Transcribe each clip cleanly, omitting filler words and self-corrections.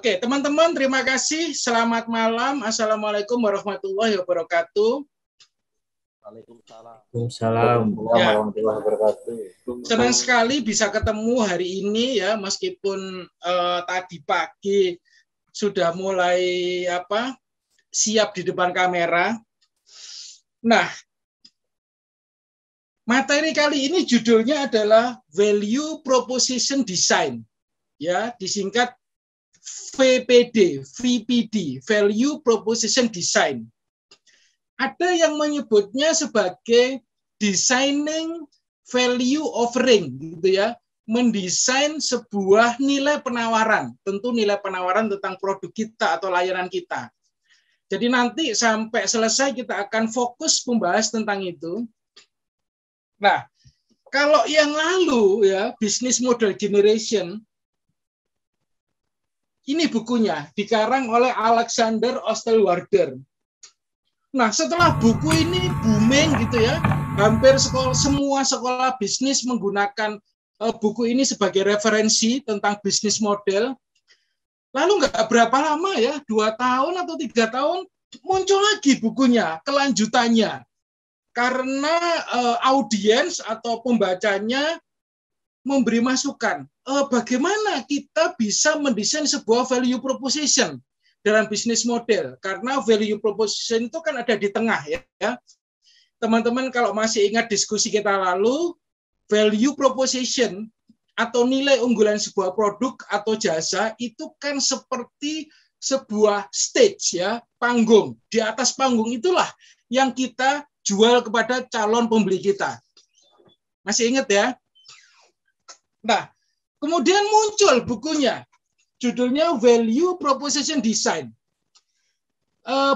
Oke, teman-teman, terima kasih. Selamat malam. Assalamualaikum warahmatullahi wabarakatuh. Waalaikumsalam warahmatullahi wabarakatuh. Senang sekali bisa ketemu hari ini ya, meskipun tadi pagi sudah mulai siap di depan kamera. Nah, materi kali ini judulnya adalah Value Proposition Design, ya, disingkat VPD, Value Proposition Design. Ada yang menyebutnya sebagai Designing Value Offering, gitu ya, mendesain sebuah nilai penawaran, tentu nilai penawaran tentang produk kita atau layanan kita. Jadi nanti sampai selesai kita akan fokus membahas tentang itu. Nah, kalau yang lalu ya, Business Model Generation, ini bukunya dikarang oleh Alexander Osterwalder. Nah, setelah buku ini booming gitu ya, hampir semua sekolah bisnis menggunakan buku ini sebagai referensi tentang bisnis model. Lalu nggak berapa lama ya, 2 tahun atau 3 tahun, muncul lagi bukunya, kelanjutannya. Karena audiens atau pembacanya memberi masukan, bagaimana kita bisa mendesain sebuah value proposition dalam bisnis model, karena value proposition itu kan ada di tengah ya. Teman-teman kalau masih ingat diskusi kita lalu, value proposition atau nilai unggulan sebuah produk atau jasa itu kan seperti sebuah stage ya, panggung. Di atas panggung itulah yang kita jual kepada calon pembeli kita. Masih ingat ya? Nah, kemudian muncul bukunya. Judulnya Value Proposition Design.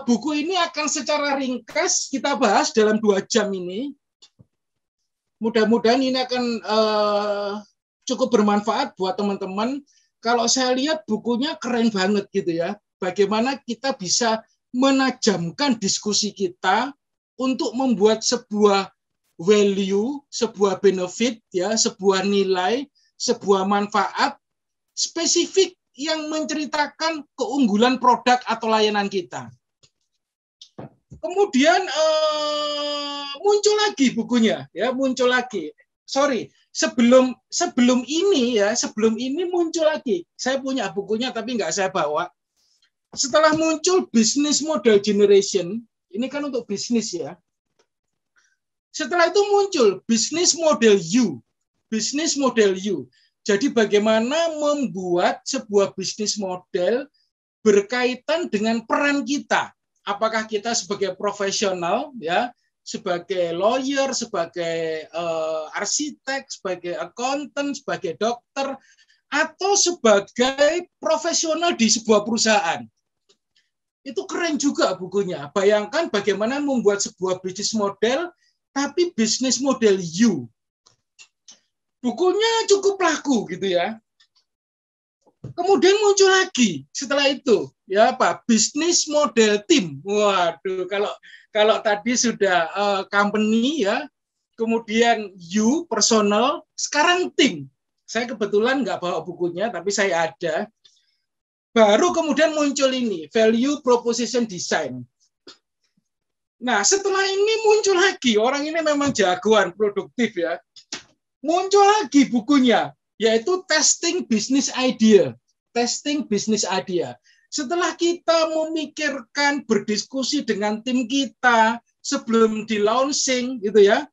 Buku ini akan secara ringkas kita bahas dalam 2 jam ini. Mudah-mudahan ini akan cukup bermanfaat buat teman-teman. Kalau saya lihat bukunya keren banget gitu ya. Bagaimana kita bisa menajamkan diskusi kita untuk membuat sebuah value, sebuah benefit, ya, sebuah nilai, sebuah manfaat spesifik yang menceritakan keunggulan produk atau layanan kita. Kemudian muncul lagi bukunya, ya, muncul lagi. Sorry, sebelum ini ya, sebelum ini muncul lagi. Saya punya bukunya tapi nggak saya bawa. Setelah muncul Business Model Generation, ini kan untuk bisnis ya. Setelah itu muncul Business Model U, Business Model U. Jadi bagaimana membuat sebuah bisnis model berkaitan dengan peran kita. Apakah kita sebagai profesional, ya, sebagai lawyer, sebagai arsitek, sebagai accountant, sebagai dokter, atau sebagai profesional di sebuah perusahaan. Itu keren juga bukunya. Bayangkan bagaimana membuat sebuah bisnis model, tapi bisnis model U. Bukunya cukup laku gitu ya. Kemudian muncul lagi setelah itu ya bisnis model tim. Waduh, kalau tadi sudah company ya, kemudian you personal, sekarang tim. Saya kebetulan nggak bawa bukunya tapi saya ada. Baru kemudian muncul ini value proposition design. Nah, setelah ini muncul lagi, orang ini memang jagoan produktif ya. Muncul lagi bukunya, yaitu Testing Business Idea. Testing Business Idea. Setelah kita memikirkan, berdiskusi dengan tim kita sebelum di launching, gitu ya,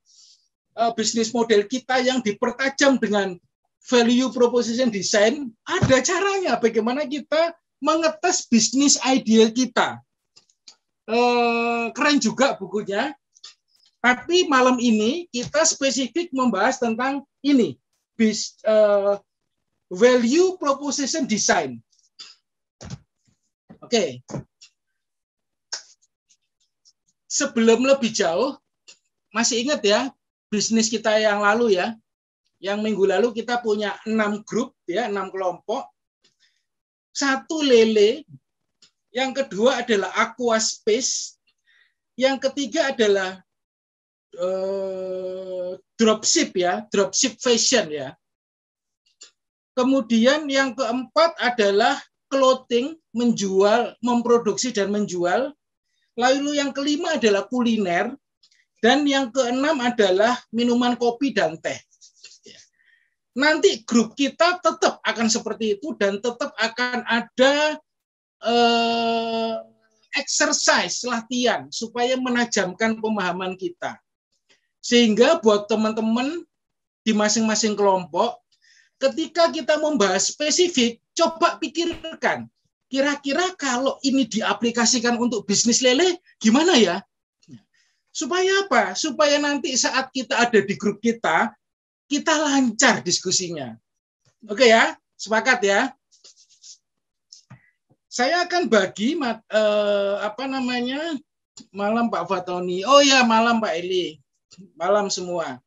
bisnis model kita yang dipertajam dengan value proposition design, ada caranya bagaimana kita mengetes bisnis idea kita. Keren juga bukunya. Tapi malam ini kita spesifik membahas tentang ini, value proposition design. Oke. Sebelum lebih jauh, masih ingat ya, bisnis kita yang lalu ya, yang minggu lalu kita punya 6 grup, ya, 6 kelompok. 1 lele, yang kedua adalah aquaspace, yang ketiga adalah dropship ya, dropship fashion ya. Kemudian yang keempat adalah clothing, menjual, memproduksi dan menjual. Lalu yang kelima adalah kuliner. Dan yang keenam adalah minuman kopi dan teh. Nanti grup kita tetap akan seperti itu dan tetap akan ada exercise, latihan, supaya menajamkan pemahaman kita. Sehingga buat teman-teman di masing-masing kelompok, ketika kita membahas spesifik, coba pikirkan, kira-kira kalau ini diaplikasikan untuk bisnis lele, gimana ya? Supaya apa? Supaya nanti saat kita ada di grup kita lancar diskusinya. Oke ya, sepakat ya? Saya akan bagi malam Pak Fatoni. Oh ya, malam Pak Eli. Malam semua.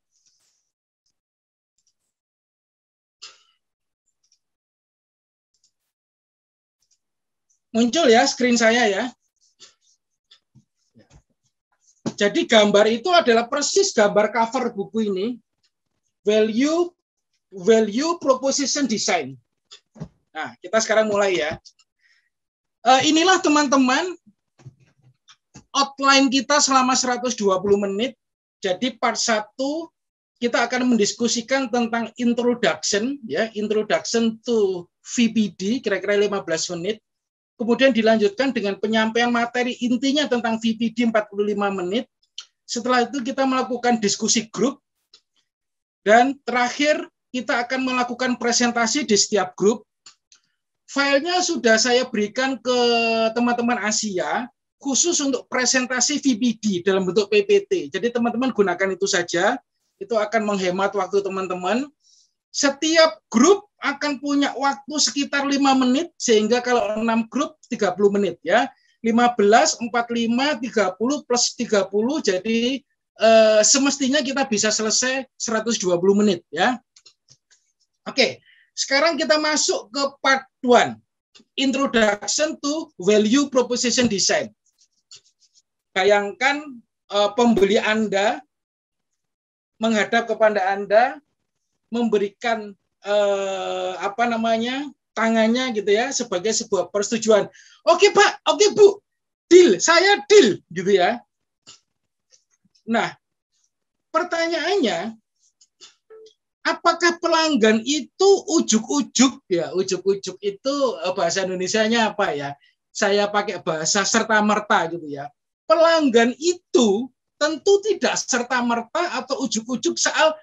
Muncul ya screen saya ya. Jadi gambar itu adalah persis gambar cover buku ini. Value Proposition Design. Nah, kita sekarang mulai ya. Inilah teman-teman outline kita selama 120 menit. Jadi part 1 kita akan mendiskusikan tentang introduction ya, introduction to VPD kira-kira 15 menit. Kemudian dilanjutkan dengan penyampaian materi intinya tentang VPD 45 menit. Setelah itu kita melakukan diskusi grup. Dan terakhir kita akan melakukan presentasi di setiap grup. Filenya sudah saya berikan ke teman-teman Asia, khusus untuk presentasi VPD dalam bentuk PPT. Jadi teman-teman gunakan itu saja, itu akan menghemat waktu teman-teman. Setiap grup akan punya waktu sekitar 5 menit, sehingga kalau 6 grup 30 menit ya. 15, 45, 30 plus 30, jadi semestinya kita bisa selesai 120 menit ya. Oke, sekarang kita masuk ke part 1. Introduction to Value Proposition Design. Bayangkan pembeli Anda menghadap kepada Anda, memberikan tangannya gitu ya sebagai sebuah persetujuan. Oke Pak, oke Bu, deal, saya deal gitu ya. Nah, pertanyaannya, apakah pelanggan itu ujuk-ujuk ya? Ujuk-ujuk itu bahasa Indonesianya apa ya? Saya pakai bahasa serta-merta gitu ya. Pelanggan itu tentu tidak serta-merta atau ujuk-ujuk soal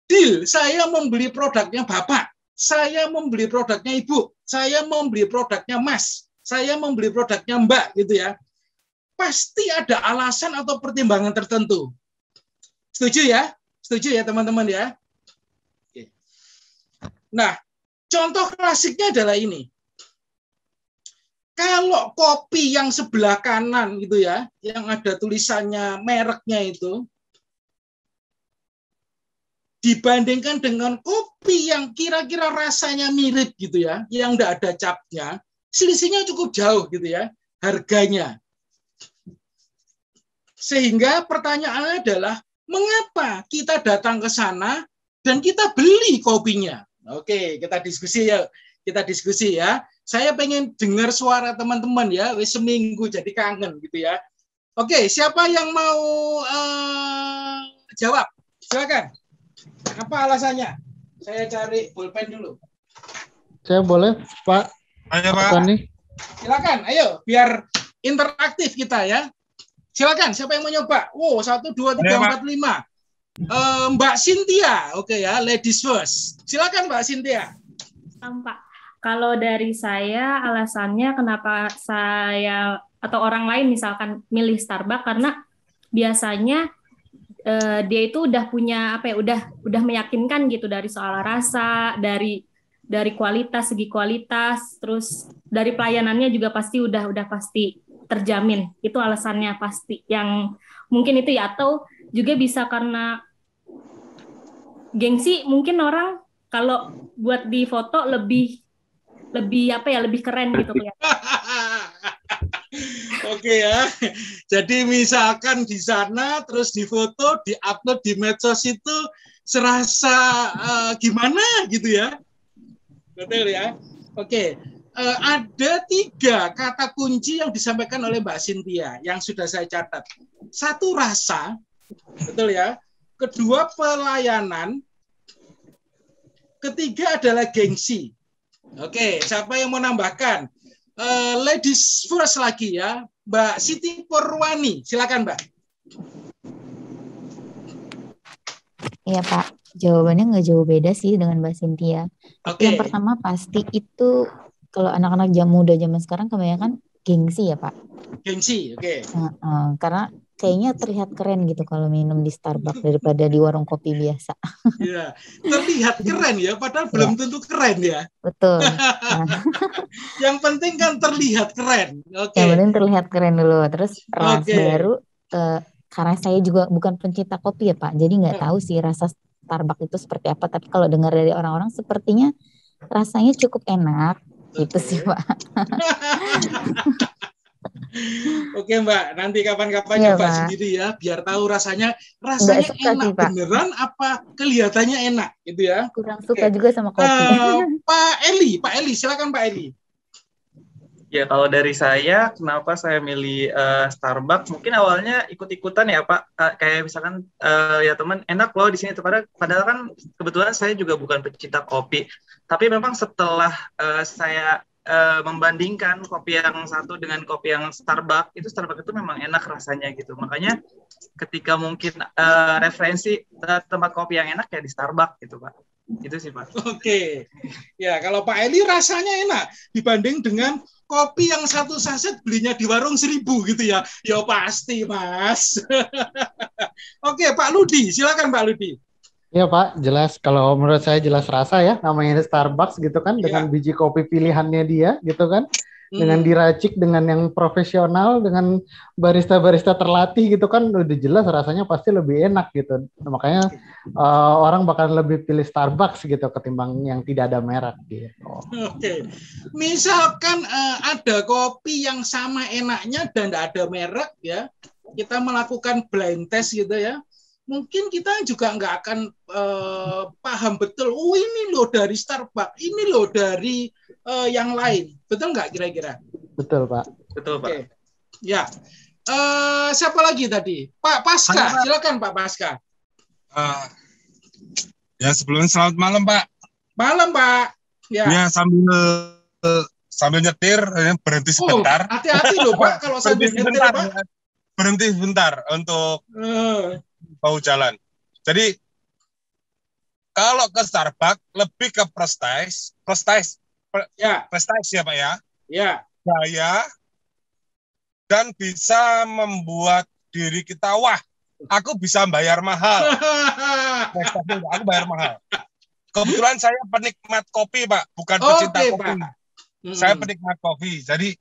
deal, saya membeli produknya Bapak, saya membeli produknya Ibu, saya membeli produknya Mas, saya membeli produknya Mbak, gitu ya. Pasti ada alasan atau pertimbangan tertentu. Setuju ya? Setuju ya teman-teman ya? Oke. Nah, contoh klasiknya adalah ini. Kalau kopi yang sebelah kanan gitu ya, yang ada tulisannya mereknya itu, dibandingkan dengan kopi yang kira-kira rasanya mirip gitu ya, yang tidak ada capnya, selisihnya cukup jauh gitu ya, harganya. Sehingga pertanyaannya adalah, mengapa kita datang ke sana dan kita beli kopinya? Oke, kita diskusi ya. Kita diskusi ya. Saya pengen dengar suara teman-teman ya, wis seminggu jadi kangen gitu ya. Oke, siapa yang mau jawab? Silakan. Apa alasannya? Saya cari pulpen dulu. Saya boleh, Pak? Ayo, Pak. Tony. Silakan, ayo, biar interaktif kita ya. Silakan, siapa yang mau nyoba? Wow, 1, 2, 3, 4, 5. Mbak Cynthia, oke ya, ladies first. Silakan Mbak Cynthia. Pak, kalau dari saya alasannya kenapa saya atau orang lain misalkan milih Starbucks karena biasanya dia itu udah punya udah meyakinkan gitu dari soal rasa, dari kualitas, segi kualitas, terus dari pelayanannya juga pasti udah pasti terjamin. Itu alasannya pasti. Yang mungkin itu ya, atau juga bisa karena gengsi, mungkin orang kalau buat di foto lebih keren gitu kelihatan. Oke ya. Jadi misalkan di sana terus difoto, diupload di medsos itu serasa gimana gitu ya. Betul ya. Oke. ada 3 kata kunci yang disampaikan oleh Mbak Cynthia yang sudah saya catat. 1 rasa, betul ya. Kedua pelayanan. Ketiga adalah gengsi. Oke, siapa yang mau nambahkan? Ladies first lagi ya, Mbak Siti Purwani, silakan Mbak. Iya Pak, jawabannya nggak jauh beda sih dengan Mbak Cynthia. Tapi yang Oke, pertama pasti itu kalau anak-anak muda zaman sekarang kebanyakan gengsi ya Pak. gengsi, oke. Karena kayaknya terlihat keren gitu kalau minum di Starbucks daripada di warung kopi biasa. Ya, terlihat keren ya, padahal Ya, belum tentu keren ya. betul. Nah, Yang penting kan terlihat keren. yang Oke, penting terlihat keren dulu. Terus oke. baru karena saya juga bukan pencinta kopi ya Pak, jadi nggak tahu sih rasa Starbucks itu seperti apa. Tapi kalau dengar dari orang-orang sepertinya rasanya cukup enak. Itu sih Oke. Pak. Oke Mbak, nanti kapan-kapan Iya coba Pak. sendiri ya, biar tahu rasanya Nggak suka enak sih Pak. beneran apa kelihatannya enak gitu ya. Kurang suka Oke, juga sama kopi. Pak Eli, silakan Pak Eli. Ya, kalau dari saya, kenapa saya milih Starbucks? Mungkin awalnya ikut-ikutan ya, Pak. Kayak misalkan, ya teman, enak loh di sini. Padahal kan kebetulan saya juga bukan pecinta kopi. Tapi memang setelah saya membandingkan kopi yang satu dengan kopi yang Starbucks, itu Starbucks itu memang enak rasanya gitu. Makanya ketika mungkin referensi tempat kopi yang enak ya di Starbucks gitu, Pak. Itu sih, Pak. Oke, ya kalau Pak Eli rasanya enak dibanding dengan kopi yang 1 saset belinya di warung 1.000 gitu ya. Ya pasti Mas. Oke, Pak Ludi, silakan Pak Ludi. Iya Pak, jelas. Kalau menurut saya jelas rasa ya, namanya Starbucks gitu kan, dengan Ya. biji kopi pilihannya dia gitu kan, dengan diracik dengan yang profesional, dengan barista-barista terlatih gitu kan, udah jelas rasanya pasti lebih enak gitu. Nah, makanya orang bakal lebih pilih Starbucks gitu ketimbang yang tidak ada merek gitu. Oke, misalkan ada kopi yang sama enaknya dan tidak ada merek ya, kita melakukan blind test gitu ya. Mungkin kita juga nggak akan paham betul, oh ini loh dari Starbucks, ini loh dari yang lain. Betul nggak kira-kira? Betul Pak. Betul, Pak. Oke. Ya. Siapa lagi tadi? Pak Paska, silakan Pak Paska. Ya sebelumnya selamat malam Pak. Malam Pak. Ya. Ya sambil nyetir berhenti sebentar. Hati-hati loh Pak kalau sambil nyetir Pak. Berhenti sebentar untuk mau jalan. Jadi kalau ke Starbucks lebih ke prestige ya Pak ya. Ya. Gaya dan bisa membuat diri kita wah, aku bisa bayar mahal. Aku bayar mahal. Kebetulan saya penikmat kopi Pak, bukan pecinta kopi. Pak. Saya penikmat kopi. Jadi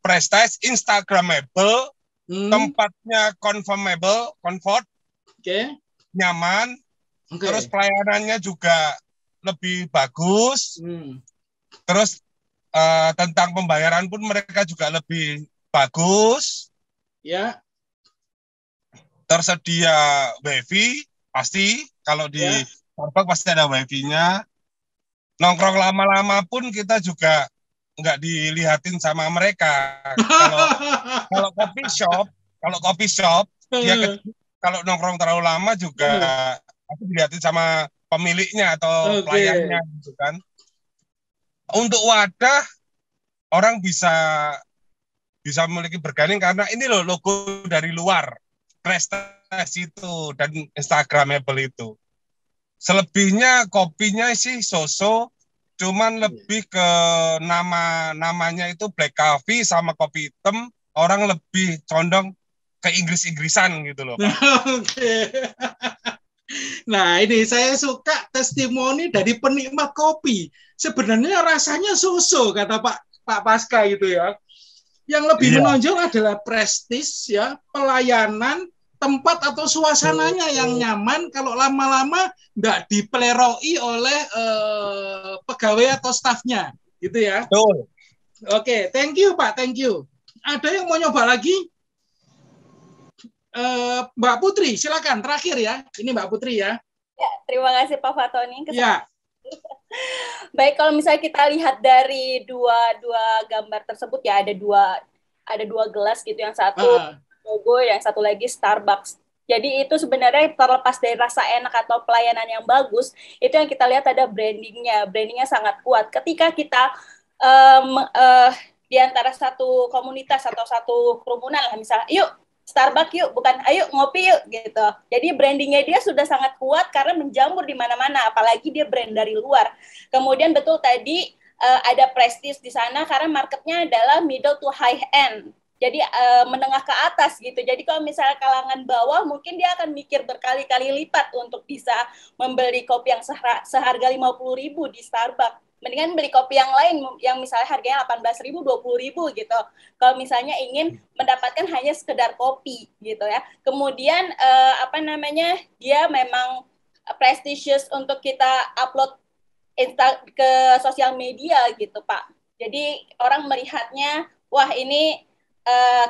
prestige, instagramable, tempatnya comfort, nyaman, terus pelayanannya juga lebih bagus, terus tentang pembayaran pun mereka juga lebih bagus, ya. Tersedia wifi pasti, kalau di Starbucks pasti ada wifi-nya. Nongkrong lama-lama pun kita juga nggak dilihatin sama mereka. Kalau coffee shop, dia kalau nongkrong terlalu lama juga pasti dilihatin sama pemiliknya atau pelayannya, gitu kan. Untuk wadah orang bisa memiliki bergaining karena ini loh logo dari luar, prestasi itu dan instagramable itu. Selebihnya kopinya sih so-so, cuman lebih ke namanya itu black coffee sama kopi hitam, orang lebih condong ke Inggris-Inggrisan gitu loh. Oke. Nah ini saya suka testimoni dari penikmat kopi. Sebenarnya rasanya so-so kata Pak Paska gitu ya. Yang lebih menonjol adalah prestis ya, pelayanan, tempat atau suasananya yang nyaman. Kalau lama-lama nggak dipeleroi oleh pegawai atau stafnya, gitu ya. Betul. Oke, thank you Pak, thank you. Ada yang mau nyoba lagi? Mbak Putri, silakan terakhir ya. Ini Mbak Putri ya. Ya, terima kasih Pak Fatoni. Ya. Baik, kalau misalnya kita lihat dari dua gambar tersebut ya, ada dua gelas gitu, yang satu logo, yang satu lagi Starbucks. Jadi itu sebenarnya terlepas dari rasa enak atau pelayanan yang bagus, itu yang kita lihat ada brandingnya sangat kuat. Ketika kita di antara satu komunitas atau satu kerumunan lah, misalnya, yuk Starbucks yuk, bukan ayo ngopi yuk gitu. Jadi brandingnya dia sudah sangat kuat karena menjamur di mana-mana, apalagi dia brand dari luar. Kemudian betul tadi ada prestige di sana karena marketnya adalah middle to high end. Jadi menengah ke atas gitu. Jadi kalau misalnya kalangan bawah mungkin dia akan mikir berkali-kali lipat untuk bisa membeli kopi yang seharga 50.000 di Starbucks. Mendingan beli kopi yang lain yang misalnya harganya 18.000, 20.000 gitu. Kalau misalnya ingin mendapatkan hanya sekedar kopi gitu ya. Kemudian dia memang prestisius untuk kita upload ke sosial media gitu, Pak. Jadi orang melihatnya, wah ini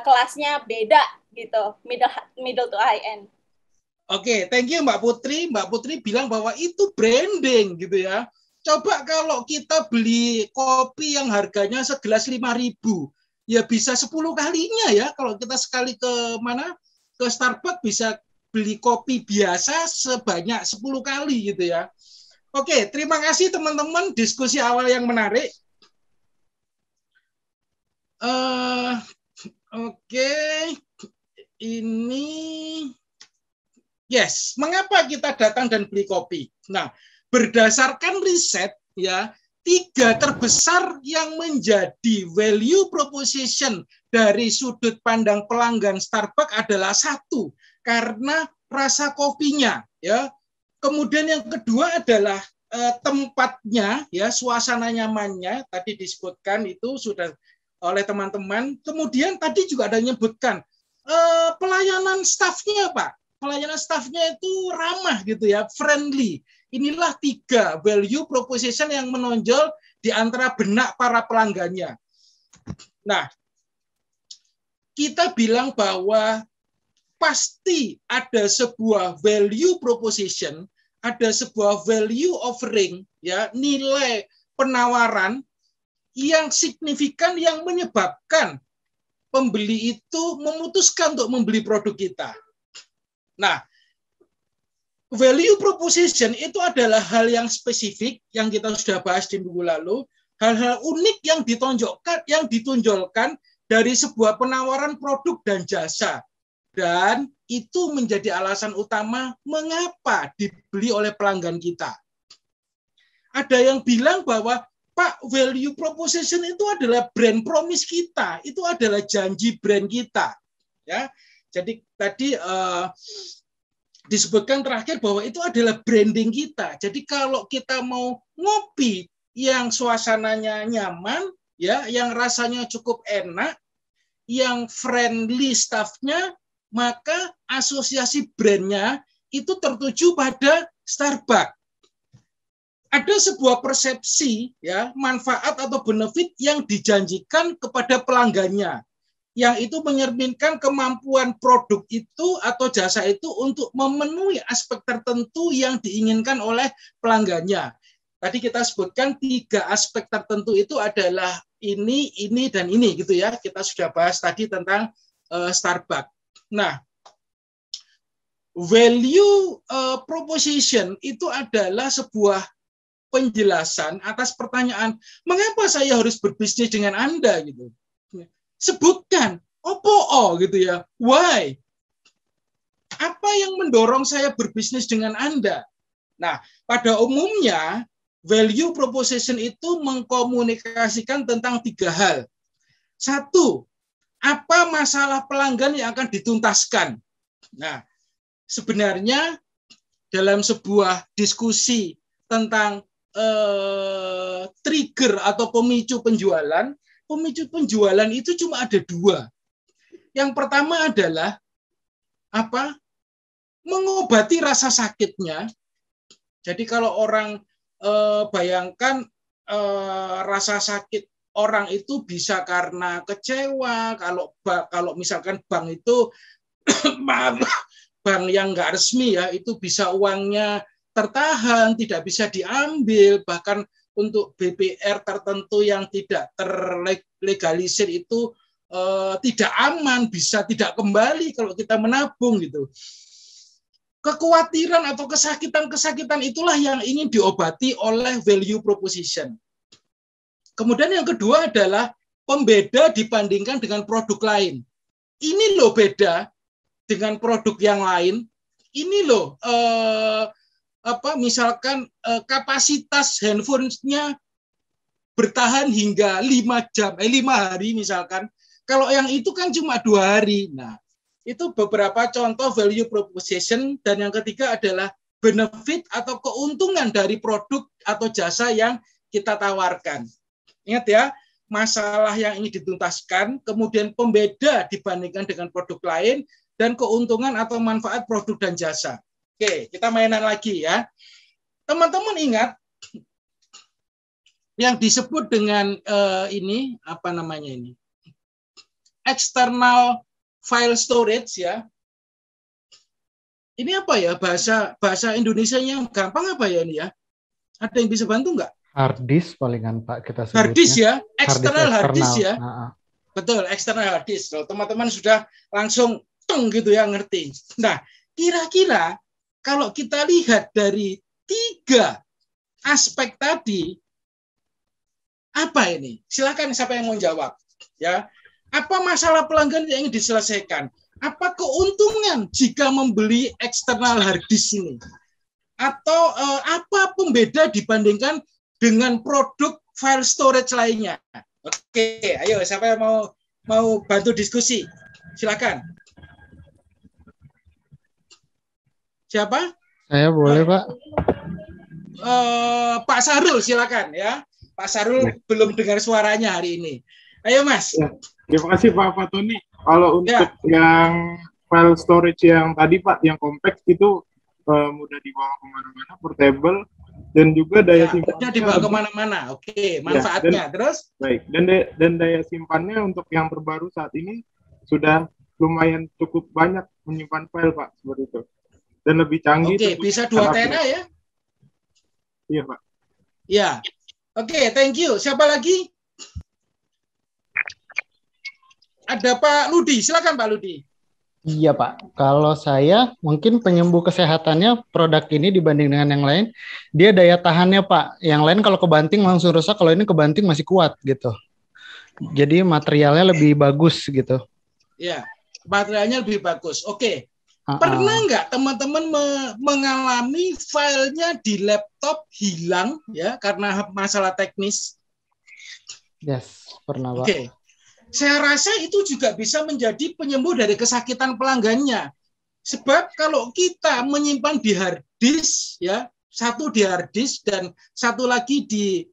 kelasnya beda gitu, middle to high end. Oke, thank you Mbak Putri. Mbak Putri bilang bahwa itu branding gitu ya. Coba kalau kita beli kopi yang harganya segelas 5.000, ya bisa 10 kalinya ya. Kalau kita sekali ke Starbucks bisa beli kopi biasa sebanyak 10 kali gitu ya. Oke, terima kasih teman-teman, diskusi awal yang menarik. Ini yes, mengapa kita datang dan beli kopi? Nah, berdasarkan riset ya, 3 terbesar yang menjadi value proposition dari sudut pandang pelanggan Starbucks adalah 1, karena rasa kopinya ya. Kemudian yang kedua adalah tempatnya ya, suasana nyamannya tadi disebutkan itu sudah oleh teman-teman. Kemudian tadi juga ada menyebutkan pelayanan stafnya, Pak. Pelayanan stafnya itu ramah gitu ya, friendly. Inilah 3 value proposition yang menonjol di antara benak para pelanggannya. Nah, kita bilang bahwa pasti ada sebuah value proposition, ada sebuah value offering, ya, nilai penawaran yang signifikan yang menyebabkan pembeli itu memutuskan untuk membeli produk kita. Nah, value proposition itu adalah hal yang spesifik yang kita sudah bahas di minggu lalu, hal-hal unik yang ditonjolkan dari sebuah penawaran produk dan jasa. Dan itu menjadi alasan utama mengapa dibeli oleh pelanggan kita. Ada yang bilang bahwa, Pak, value proposition itu adalah brand promise kita, itu adalah janji brand kita. Ya, jadi tadi disebutkan terakhir bahwa itu adalah branding kita. Jadi kalau kita mau ngopi yang suasananya nyaman, ya, yang rasanya cukup enak, yang friendly staffnya, maka asosiasi brandnya itu tertuju pada Starbucks. Ada sebuah persepsi ya, manfaat atau benefit yang dijanjikan kepada pelanggannya, yang itu mencerminkan kemampuan produk itu atau jasa itu untuk memenuhi aspek tertentu yang diinginkan oleh pelanggannya. Tadi kita sebutkan 3 aspek tertentu itu adalah ini, dan ini gitu ya. Kita sudah bahas tadi tentang Starbucks. Nah, value proposition itu adalah sebuah penjelasan atas pertanyaan, mengapa saya harus berbisnis dengan Anda gitu. Sebutkan, opo gitu ya, why? Apa yang mendorong saya berbisnis dengan Anda? Nah, pada umumnya value proposition itu mengkomunikasikan tentang 3 hal. 1, apa masalah pelanggan yang akan dituntaskan? Nah, sebenarnya dalam sebuah diskusi tentang trigger atau pemicu penjualan itu cuma ada 2. Yang pertama adalah apa? Mengobati rasa sakitnya. Jadi kalau orang bayangkan rasa sakit orang itu bisa karena kecewa, kalau misalkan bank itu bank yang nggak resmi ya, itu bisa uangnya tertahan, tidak bisa diambil, bahkan untuk BPR tertentu yang tidak terlegalisir itu tidak aman, bisa tidak kembali kalau kita menabung gitu. Kekhawatiran atau kesakitan-kesakitan itulah yang ingin diobati oleh value proposition. Kemudian yang kedua adalah pembeda dibandingkan dengan produk lain. Ini loh beda dengan produk yang lain. Ini loh misalkan kapasitas handphonenya bertahan hingga 5 hari misalkan. Kalau yang itu kan cuma 2 hari. Nah, itu beberapa contoh value proposition. Dan yang ketiga adalah benefit atau keuntungan dari produk atau jasa yang kita tawarkan. Ingat ya, masalah yang ingin dituntaskan, kemudian pembeda dibandingkan dengan produk lain, dan keuntungan atau manfaat produk dan jasa. Oke, kita mainan lagi ya. Teman-teman ingat yang disebut dengan ini, apa namanya ini? External file storage ya. Ini apa ya bahasa Indonesia yang gampang apa ya ini ya? Ada yang bisa bantu nggak? Hard disk palingan Pak kita sebutnya. Hard disk ya, external hard disk ya. Betul, external hard disk. Teman-teman sudah langsung gitu ya ngerti. Nah, kira-kira kalau kita lihat dari 3 aspek tadi, apa ini? Silakan siapa yang mau jawab ya. Apa masalah pelanggan yang ingin diselesaikan? Apa keuntungan jika membeli eksternal hard disk ini? Atau apa pembeda dibandingkan dengan produk file storage lainnya? Oke, ayo siapa yang mau bantu diskusi? Silakan. Siapa? Saya boleh, Pak. Pak Sarul silakan ya. Pak Sarul belum dengar suaranya hari ini. Ayo Mas. Ya. Terima kasih Pak Tony. Kalau untuk yang file storage yang tadi Pak, yang compact itu mudah dibawa kemana-mana, portable, dan juga daya simpannya dibawa kemana-mana. Oke, manfaatnya. Terus? Baik. Dan daya simpannya untuk yang terbaru saat ini sudah lumayan cukup banyak menyimpan file Pak, seperti itu. Dan lebih canggih. Oke, bisa 2 tera ya? Iya Pak. Ya. Oke, thank you. Siapa lagi? Ada Pak Ludi, silakan Pak Ludi. Iya Pak, kalau saya mungkin penyembuh kesehatannya produk ini dibanding dengan yang lain, dia daya tahannya Pak. Yang lain kalau kebanting langsung rusak, kalau ini kebanting masih kuat gitu. Jadi materialnya lebih bagus gitu. Ya, materialnya lebih bagus. Oke. Pernah nggak teman-teman mengalami filenya di laptop hilang ya karena masalah teknis? Yes, pernah Pak. Oke. Saya rasa itu juga bisa menjadi penyembuh dari kesakitan pelanggannya. Sebab kalau kita menyimpan di hard disk, ya, satu di hard disk dan satu lagi di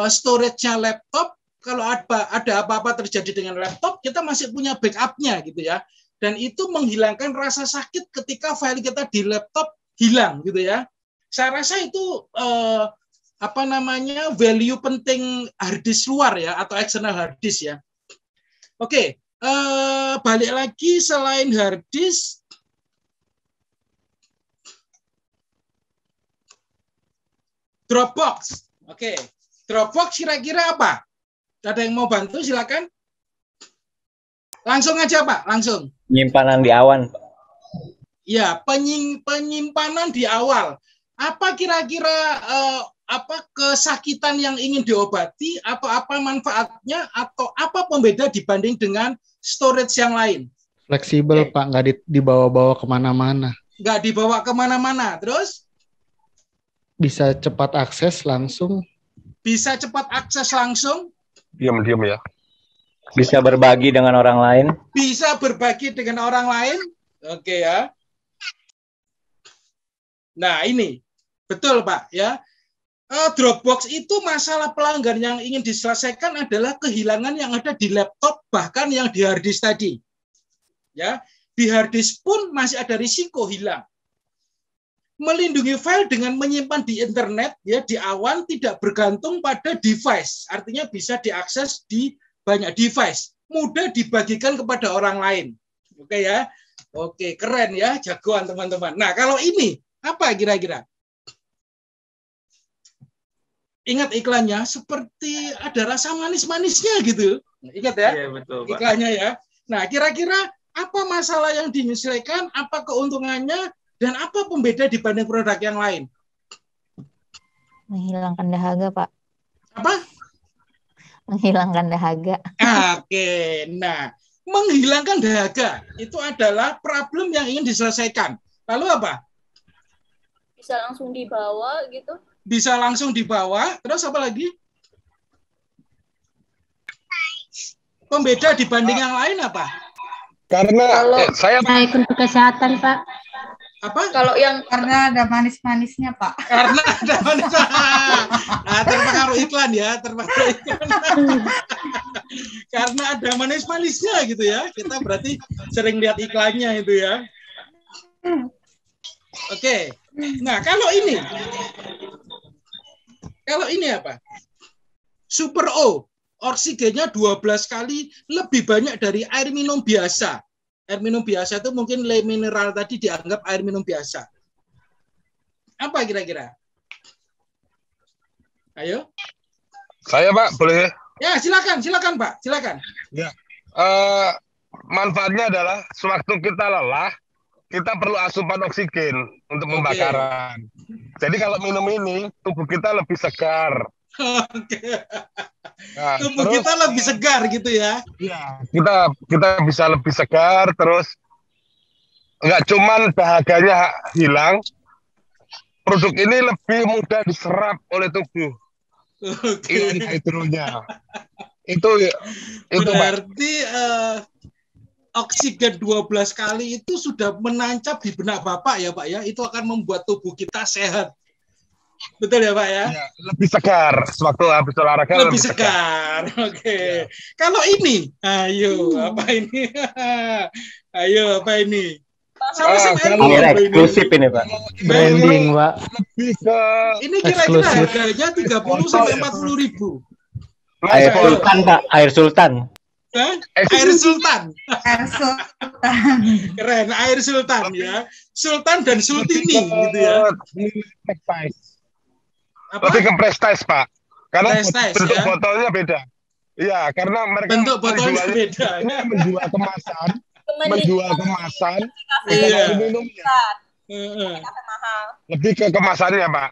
storage-nya laptop, kalau ada apa-apa terjadi dengan laptop, kita masih punya backup-nya gitu ya. Dan itu menghilangkan rasa sakit ketika file kita di laptop hilang gitu ya. Saya rasa itu value penting hard disk luar ya atau external hard disk ya. Oke, balik lagi selain hard disk, Dropbox. Oke, Dropbox kira-kira apa? Ada yang mau bantu? Silakan. Langsung aja Pak, langsung. Penyimpanan di awan. Ya, penyimpanan di awal. Apa kira-kira kesakitan yang ingin diobati, atau apa manfaatnya, atau apa pembeda dibanding dengan storage yang lain? Fleksibel Pak, nggak dibawa-bawa kemana-mana. Nggak dibawa kemana-mana, terus? Bisa cepat akses langsung. Bisa cepat akses langsung. Diam-diam ya. Bisa berbagi dengan orang lain. Bisa berbagi dengan orang lain. Oke ya. Nah ini, betul Pak ya. Dropbox itu masalah pelanggan yang ingin diselesaikan adalah kehilangan yang ada di laptop, bahkan yang di hard disk tadi. Ya, di hard disk pun masih ada risiko hilang. Melindungi file dengan menyimpan di internet, ya di awan, tidak bergantung pada device. Artinya bisa diakses di banyak device, mudah dibagikan kepada orang lain. Oke ya, oke keren ya, jagoan teman-teman. Nah kalau ini apa kira-kira? ingat iklannya seperti ada rasa manis-manisnya gitu. Ingat ya? Iya, betul, Pak. Iklannya ya. Nah, kira-kira apa masalah yang dinyelesaikan, apa keuntungannya, dan apa pembeda dibanding produk yang lain? Menghilangkan dahaga, Pak. Apa? Menghilangkan dahaga. Oke, nah, menghilangkan dahaga itu adalah problem yang ingin diselesaikan. Lalu apa? Bisa langsung dibawa gitu. Bisa langsung dibawa, terus apa lagi? Pembeda dibanding yang lain apa? Karena saya baik untuk kesehatan, Pak. Apa? Kalau yang karena ada manis-manisnya, Pak. Karena ada manis. Nah, terpengaruh iklan ya, terpengaruh iklan. Karena ada manis-manisnya gitu ya. Kita berarti sering lihat iklannya itu ya. Oke. Nah, kalau ini apa? Super O. Oksigennya 12 kali lebih banyak dari air minum biasa. Air minum biasa itu mungkin le mineral tadi dianggap air minum biasa. Apa kira-kira? Ayo. Saya, Pak, boleh? Ya, silakan Pak, silakan. Ya. Manfaatnya adalah sewaktu kita lelah, kita perlu asupan oksigen untuk pembakaran. Jadi kalau minum ini, tubuh kita lebih segar. Oke. Nah, tubuh terus, kita lebih segar gitu ya. Iya, kita bisa lebih segar, terus nggak cuman dahaganya hilang, produk ini lebih mudah diserap oleh tubuh. Ion hidronya. Itu berarti oksigen 12 kali itu sudah menancap di benak Bapak ya Pak ya. Itu akan membuat tubuh kita sehat. Betul ya Pak ya? Ya, lebih segar sewaktu habis olahraga. Lebih segar. Oke. Ya. Kalau ini, ayo apa ini? Ayo apa ini? Ini eksklusif ini Pak. Branding Pak. Lebih ke ini kira-kira harganya 30 sampai 40 ribu. Air Sultan Pak, air Sultan. Hah? Air Sultan. Air Sultan. Keren, air Sultan ya. Sultan dan Sultini gitu ya. Lebih ke prestige, Pak. Karena bentuk ya? botolnya beda. Iya, karena mereka bentuk botolnya beda. Menjual kemasan, iya. minumnya. Lebih ke kemasannya, Pak.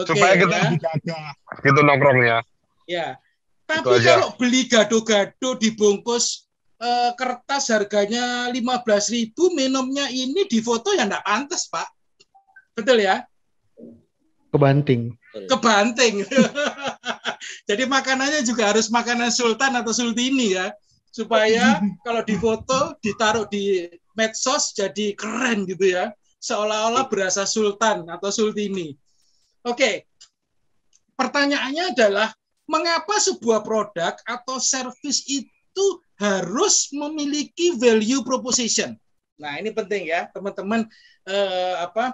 Supaya kita lebih gagah gitu nongkrongnya. Ya. Tapi kalau beli gado-gado dibungkus kertas harganya 15.000, minumnya ini di foto ya enggak pantas, Pak. Betul ya? Kebanting. Jadi makanannya juga harus makanan Sultan atau Sultini ya. Supaya kalau difoto, ditaruh di medsos jadi keren gitu ya. Seolah-olah berasa Sultan atau Sultini. Oke. Pertanyaannya adalah, mengapa sebuah produk atau service itu harus memiliki value proposition? Nah, ini penting ya, teman-teman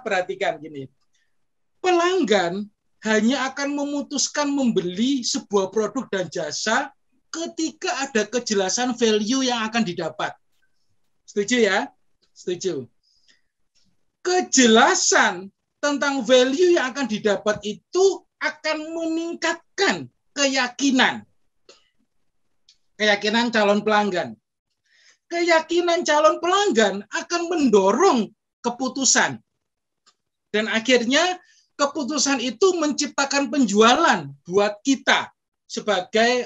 perhatikan gini. Pelanggan hanya akan memutuskan membeli sebuah produk dan jasa ketika ada kejelasan value yang akan didapat. Setuju ya? Setuju. Kejelasan tentang value yang akan didapat itu akan meningkatkan keyakinan calon pelanggan. Keyakinan calon pelanggan akan mendorong keputusan. Dan akhirnya keputusan itu menciptakan penjualan buat kita sebagai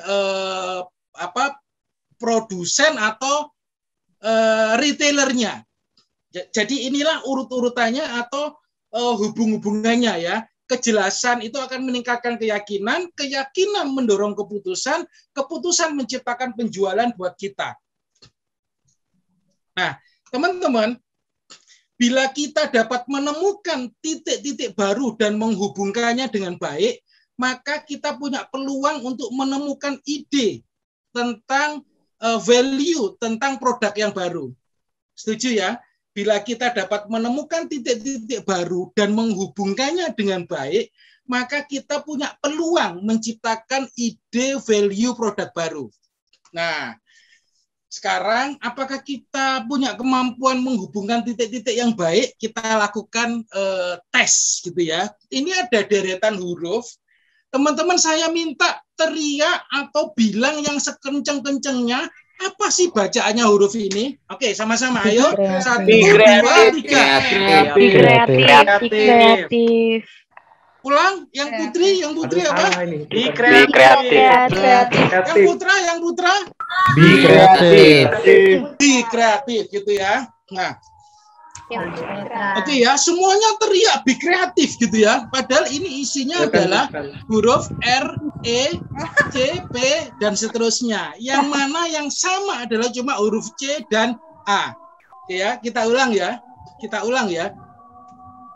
produsen atau retailernya. Jadi inilah urut-urutannya atau hubung-hubungannya ya. Kejelasan itu akan meningkatkan keyakinan, keyakinan mendorong keputusan, keputusan menciptakan penjualan buat kita. Nah, teman-teman, bila kita dapat menemukan titik-titik baru dan menghubungkannya dengan baik, maka kita punya peluang untuk menemukan ide tentang value, tentang produk yang baru. Setuju ya? Bila kita dapat menemukan titik-titik baru dan menghubungkannya dengan baik, maka kita punya peluang menciptakan ide value produk baru. Nah, sekarang apakah kita punya kemampuan menghubungkan titik-titik yang baik? Kita lakukan tes gitu ya. Ini ada deretan huruf Teman-teman saya minta teriak atau bilang yang sekenceng-kencengnya apa sih bacaannya huruf ini? Oke, sama-sama. Ayo. 1, 2, 3. Kreatif. Ulang, yang Putri apa? Be kreatif. Yang Putra? Be kreatif. Be kreatif gitu ya. Nah, oke ya, semuanya teriak be kreatif gitu ya. Padahal ini isinya adalah huruf R, E, C, P, dan seterusnya. Yang mana yang sama adalah cuma huruf C dan A. Oke ya, kita ulang ya.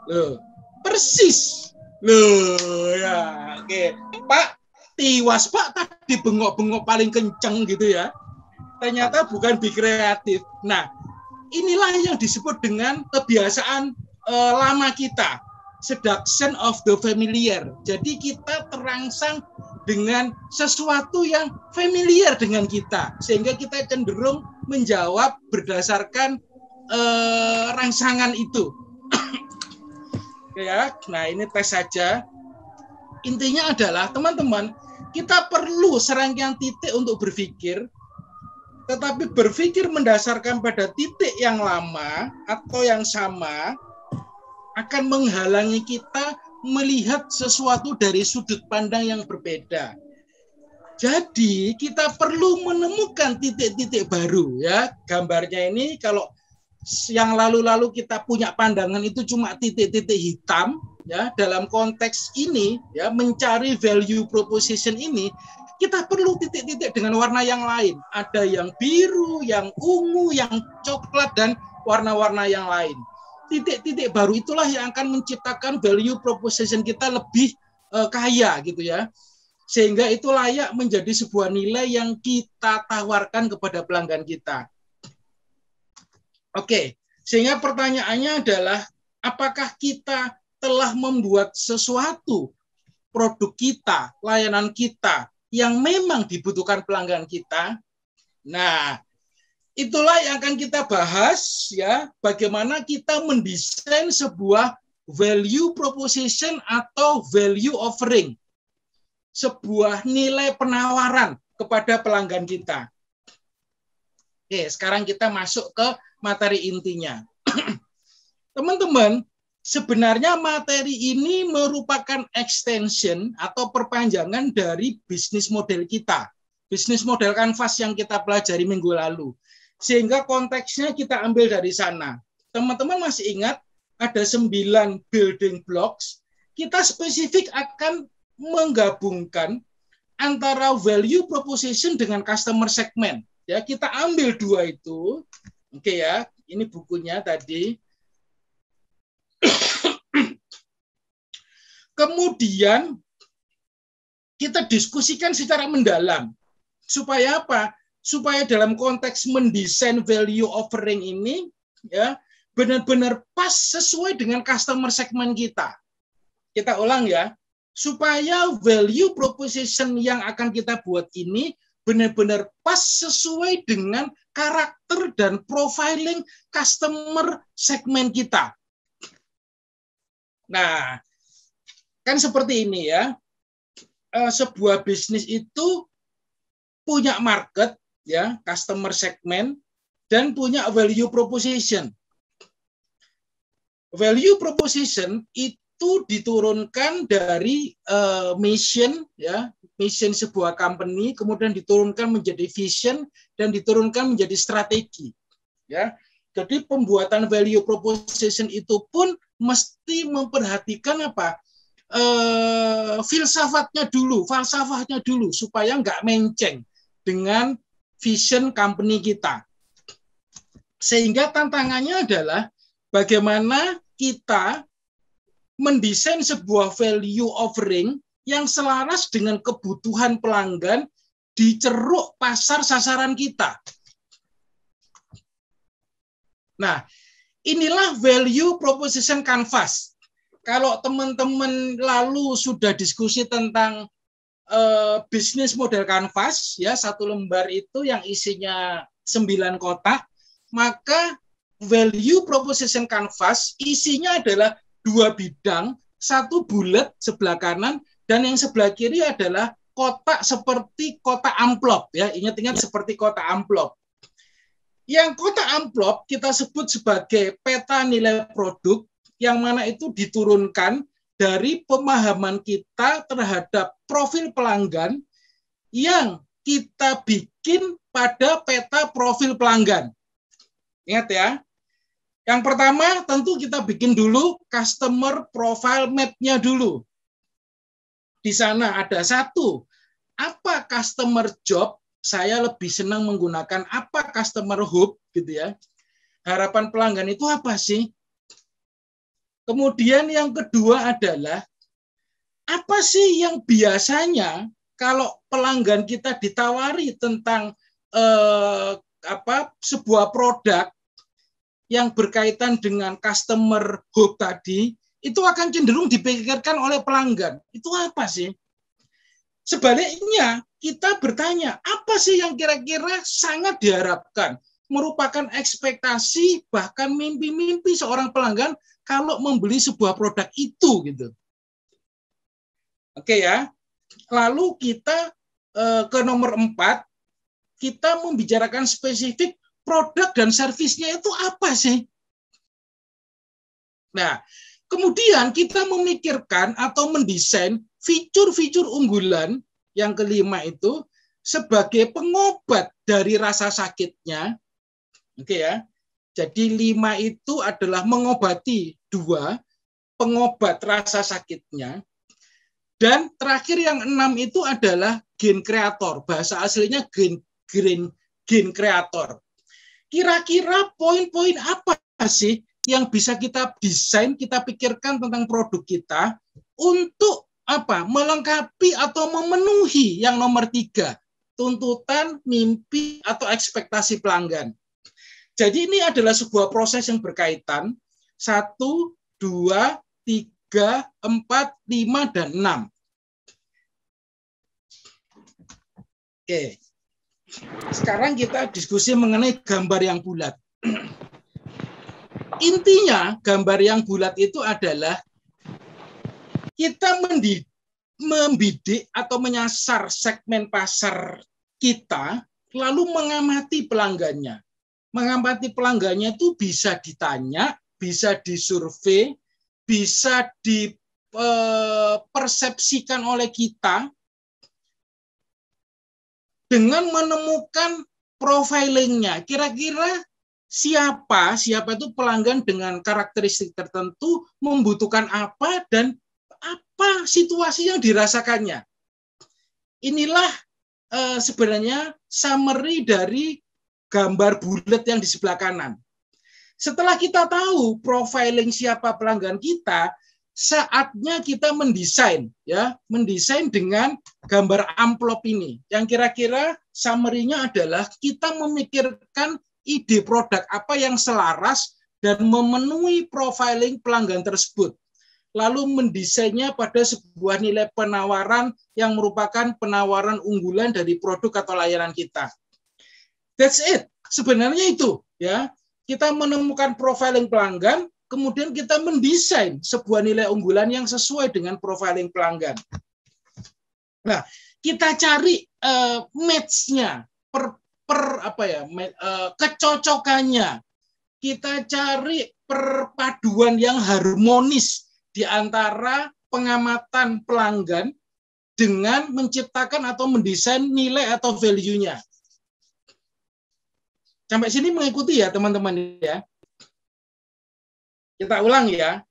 Loh, persis. Loh ya, oke. Pak, tiwas Pak tadi bengok-bengok paling kenceng gitu ya. Ternyata bukan be kreatif. Nah, inilah yang disebut dengan kebiasaan lama kita, seduction of the familiar. Jadi kita terangsang dengan sesuatu yang familiar dengan kita, sehingga kita cenderung menjawab berdasarkan rangsangan itu. Ya, nah ini tes saja. Intinya adalah teman-teman, kita perlu serangkaian titik untuk berpikir. Tetapi berpikir mendasarkan pada titik yang lama atau yang sama akan menghalangi kita melihat sesuatu dari sudut pandang yang berbeda. Jadi kita perlu menemukan titik-titik baru ya. Gambarnya ini kalau yang lalu-lalu kita punya pandangan itu cuma titik-titik hitam ya, dalam konteks ini ya, mencari value proposition ini kita perlu titik-titik dengan warna yang lain. Ada yang biru, yang ungu, yang coklat, dan warna-warna yang lain. Titik-titik baru itulah yang akan menciptakan value proposition kita lebih kaya gitu ya. Sehingga itu layak menjadi sebuah nilai yang kita tawarkan kepada pelanggan kita. Oke, sehingga pertanyaannya adalah apakah kita telah membuat sesuatu, produk kita, layanan kita, yang memang dibutuhkan pelanggan kita. Nah, itulah yang akan kita bahas ya, bagaimana kita mendesain sebuah value proposition atau value offering. Sebuah nilai penawaran kepada pelanggan kita. Oke, sekarang kita masuk ke materi intinya. Teman-teman, sebenarnya materi ini merupakan extension atau perpanjangan dari bisnis model kita. Bisnis model kanvas yang kita pelajari minggu lalu. Sehingga konteksnya kita ambil dari sana. Teman-teman masih ingat ada 9 building blocks. Kita spesifik akan menggabungkan antara value proposition dengan customer segment. Ya, kita ambil 2 itu. Oke ya, ini bukunya tadi. Kemudian kita diskusikan secara mendalam. Supaya apa? Supaya dalam konteks mendesain value offering ini ya benar-benar pas sesuai dengan customer segment kita. Kita ulang ya. Supaya value proposition yang akan kita buat ini benar-benar pas sesuai dengan karakter dan profiling customer segment kita. Nah, kan seperti ini ya, sebuah bisnis itu punya market, ya, customer segment, dan punya value proposition. Value proposition itu diturunkan dari mission, ya, mission sebuah company, kemudian diturunkan menjadi vision, dan diturunkan menjadi strategi. Ya, jadi pembuatan value proposition itu pun mesti memperhatikan apa? Filsafatnya dulu, falsafahnya dulu, supaya nggak menceng dengan vision company kita. Sehingga tantangannya adalah bagaimana kita mendesain sebuah value offering yang selaras dengan kebutuhan pelanggan di ceruk pasar sasaran kita. Nah, inilah value proposition canvas. Kalau teman-teman lalu sudah diskusi tentang bisnis model kanvas, ya, satu lembar itu yang isinya 9 kotak, maka value proposition canvas isinya adalah 2 bidang, 1 bulat sebelah kanan dan yang sebelah kiri adalah kotak seperti kotak amplop ya. Ingat-ingat seperti kotak amplop. Yang kotak amplop kita sebut sebagai peta nilai produk yang mana itu diturunkan dari pemahaman kita terhadap profil pelanggan yang kita bikin pada peta profil pelanggan. Ingat ya. Yang pertama tentu kita bikin dulu customer profile map-nya dulu. Di sana ada satu, apa customer job, saya lebih senang menggunakan apa customer hope gitu ya. Harapan pelanggan itu apa sih? Kemudian yang kedua adalah apa sih yang biasanya kalau pelanggan kita ditawari tentang sebuah produk yang berkaitan dengan customer hope tadi, itu akan cenderung dipikirkan oleh pelanggan. Itu apa sih? Sebaliknya, kita bertanya, apa sih yang kira-kira sangat diharapkan, merupakan ekspektasi, bahkan mimpi-mimpi seorang pelanggan kalau membeli sebuah produk itu gitu. Oke ya. Lalu kita ke nomor 4, kita membicarakan spesifik produk dan servisnya itu apa sih? Nah, kemudian kita memikirkan atau mendesain fitur-fitur unggulan yang kelima itu sebagai pengobat dari rasa sakitnya. Oke ya. Jadi 5 itu adalah mengobati 2, pengobat rasa sakitnya. Dan terakhir yang 6 itu adalah gen kreator. Bahasa aslinya gen kreator. Kira-kira poin-poin apa sih yang bisa kita desain, kita pikirkan tentang produk kita untuk apa? Melengkapi atau memenuhi yang nomor 3, tuntutan, mimpi, atau ekspektasi pelanggan. Jadi ini adalah sebuah proses yang berkaitan 1, 2, 3, 4, 5, dan 6. Oke. Sekarang kita diskusi mengenai gambar yang bulat. Intinya gambar yang bulat itu adalah kita membidik atau menyasar segmen pasar kita, lalu mengamati pelanggannya. Mengamati pelanggannya itu bisa ditanya, bisa disurvei, bisa dipersepsikan oleh kita dengan menemukan profilingnya. Kira-kira siapa itu pelanggan dengan karakteristik tertentu, membutuhkan apa, dan apa situasi yang dirasakannya. Inilah sebenarnya summary dari gambar bulat yang di sebelah kanan. Setelah kita tahu profiling siapa pelanggan kita, saatnya kita mendesain dengan gambar amplop ini. Yang kira-kira summary-nya adalah kita memikirkan ide produk apa yang selaras dan memenuhi profiling pelanggan tersebut. Lalu mendesainnya pada sebuah nilai penawaran yang merupakan penawaran unggulan dari produk atau layanan kita. That's it. Sebenarnya itu ya. Kita menemukan profiling pelanggan, kemudian kita mendesain sebuah nilai unggulan yang sesuai dengan profiling pelanggan. Nah, kita cari match-nya, kecocokannya. Kita cari perpaduan yang harmonis di antara pengamatan pelanggan dengan menciptakan atau mendesain nilai atau value-nya. Sampai sini mengikuti ya teman-teman ya. Kita ulang ya.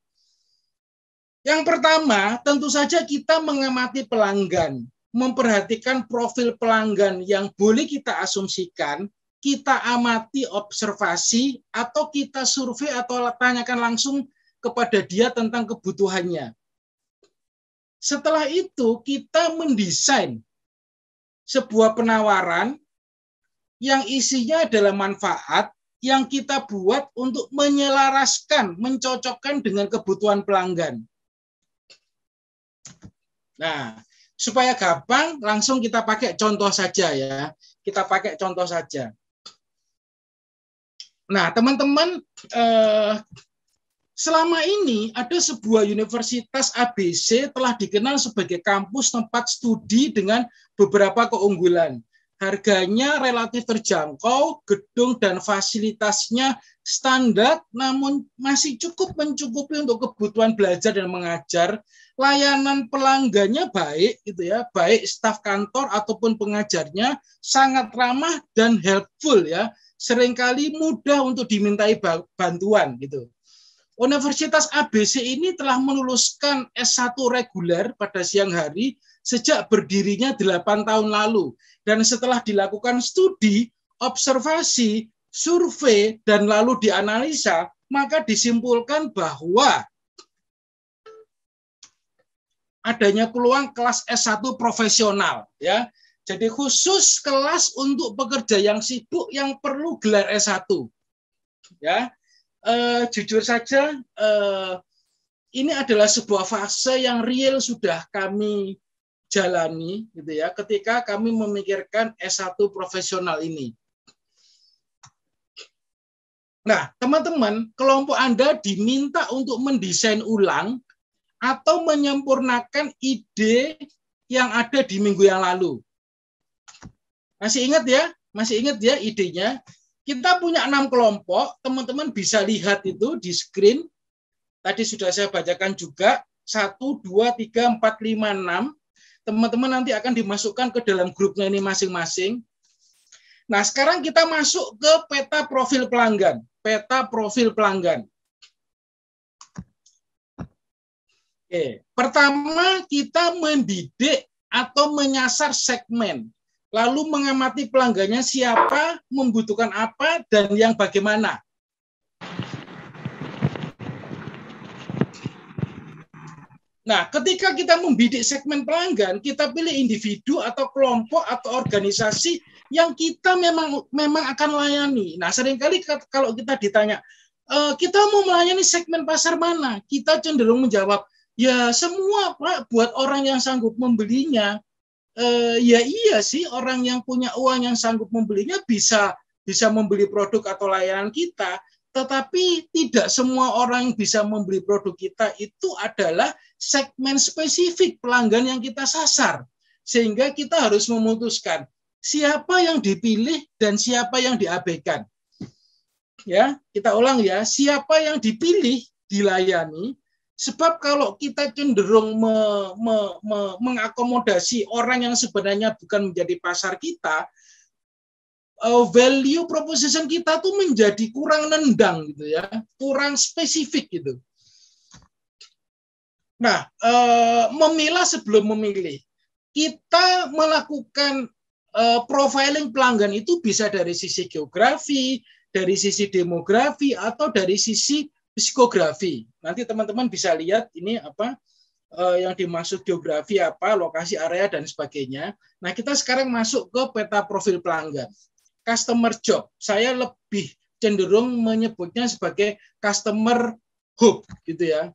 Yang pertama, tentu saja kita mengamati pelanggan, memperhatikan profil pelanggan yang boleh kita asumsikan, kita amati, observasi, atau kita survei atau tanyakan langsung kepada dia tentang kebutuhannya. Setelah itu kita mendesain sebuah penawaran yang isinya adalah manfaat yang kita buat untuk menyelaraskan, mencocokkan dengan kebutuhan pelanggan. Nah, supaya gampang, langsung kita pakai contoh saja ya. Kita pakai contoh saja. Nah, teman-teman, selama ini ada sebuah universitas ABC telah dikenal sebagai kampus tempat studi dengan beberapa keunggulan. Harganya relatif terjangkau, gedung dan fasilitasnya standar, namun masih cukup mencukupi untuk kebutuhan belajar dan mengajar. Layanan pelanggannya baik, gitu ya, baik staf kantor ataupun pengajarnya sangat ramah dan helpful ya. Seringkali mudah untuk dimintai bantuan gitu. Universitas ABC ini telah meluluskan S1 reguler pada siang hari sejak berdirinya 8 tahun lalu. Dan setelah dilakukan studi, observasi, survei, dan lalu dianalisa, maka disimpulkan bahwa adanya peluang kelas S1 profesional. Ya. Jadi khusus kelas untuk pekerja yang sibuk yang perlu gelar S1. Ya. Jujur saja, ini adalah sebuah fase yang real sudah kami jalani, gitu ya, ketika kami memikirkan S1 profesional ini. Nah, teman-teman, kelompok Anda diminta untuk mendesain ulang atau menyempurnakan ide yang ada di minggu yang lalu. Masih ingat ya? Masih ingat ya idenya? Kita punya 6 kelompok, teman-teman bisa lihat itu di screen. Tadi sudah saya bacakan juga, 1, 2, 3, 4, 5, 6. Teman-teman nanti akan dimasukkan ke dalam grupnya ini masing-masing. Nah, sekarang kita masuk ke peta profil pelanggan. Peta profil pelanggan. Oke. Pertama, kita mendidik atau menyasar segmen. Lalu mengamati pelanggannya siapa, membutuhkan apa, dan yang bagaimana. Nah, ketika kita membidik segmen pelanggan, kita pilih individu atau kelompok atau organisasi yang kita memang akan layani. Nah, seringkali kalau kita ditanya, kita mau melayani segmen pasar mana? Kita cenderung menjawab, ya semua Pak, buat orang yang sanggup membelinya. Ya iya sih, orang yang punya uang yang sanggup membelinya bisa membeli produk atau layanan kita. Tetapi tidak semua orang yang bisa membeli produk kita itu adalah segmen spesifik pelanggan yang kita sasar. Sehingga kita harus memutuskan siapa yang dipilih dan siapa yang diabaikan. Ya, kita ulang ya, siapa yang dipilih dilayani. Sebab kalau kita cenderung mengakomodasi orang yang sebenarnya bukan menjadi pasar kita, value proposition kita tuh menjadi kurang nendang gitu ya, kurang spesifik gitu. Nah, memilah sebelum memilih. Kita melakukan profiling pelanggan itu bisa dari sisi geografi, dari sisi demografi, atau dari sisi psikografi. Nanti teman-teman bisa lihat ini apa yang dimaksud geografi apa, lokasi, area, dan sebagainya. Nah, kita sekarang masuk ke peta profil pelanggan. Customer job, saya lebih cenderung menyebutnya sebagai customer hook, gitu ya.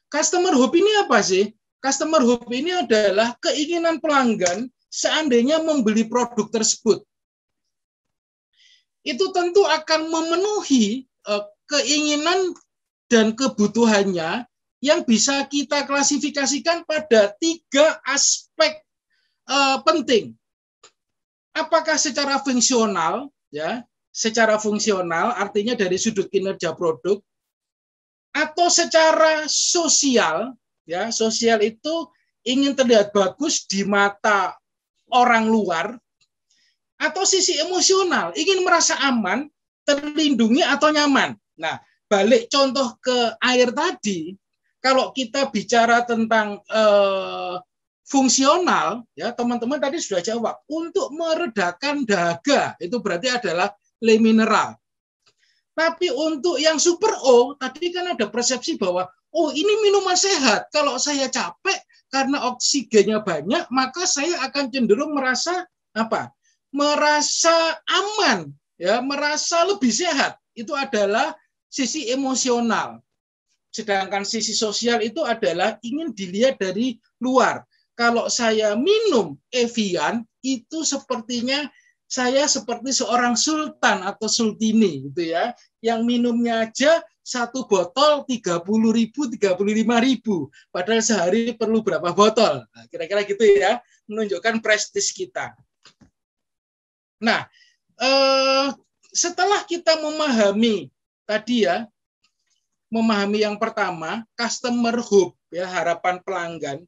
Customer hook ini apa sih? Customer hook ini adalah keinginan pelanggan seandainya membeli produk tersebut. Itu tentu akan memenuhi keinginan dan kebutuhannya yang bisa kita klasifikasikan pada 3 aspek penting. Apakah secara fungsional, ya, secara fungsional artinya dari sudut kinerja produk, atau secara sosial, ya, sosial itu ingin terlihat bagus di mata orang luar, atau sisi emosional, ingin merasa aman, terlindungi atau nyaman. Nah, balik contoh ke air tadi, kalau kita bicara tentang fungsional, ya teman-teman tadi sudah jawab, untuk meredakan dahaga, itu berarti adalah le mineral. Tapi untuk yang super O, tadi kan ada persepsi bahwa, oh ini minuman sehat, kalau saya capek karena oksigennya banyak, maka saya akan cenderung merasa apa? Merasa aman, ya, merasa lebih sehat. Itu adalah sisi emosional. Sedangkan sisi sosial itu adalah ingin dilihat dari luar. Kalau saya minum Evian, itu sepertinya saya seperti seorang sultan atau sultini gitu ya, yang minumnya aja satu botol 30.000, 35.000, padahal sehari perlu berapa botol? Nah, kira-kira gitu ya, menunjukkan prestis kita. Nah, setelah kita memahami tadi ya, memahami yang pertama, customer hope, ya, harapan pelanggan,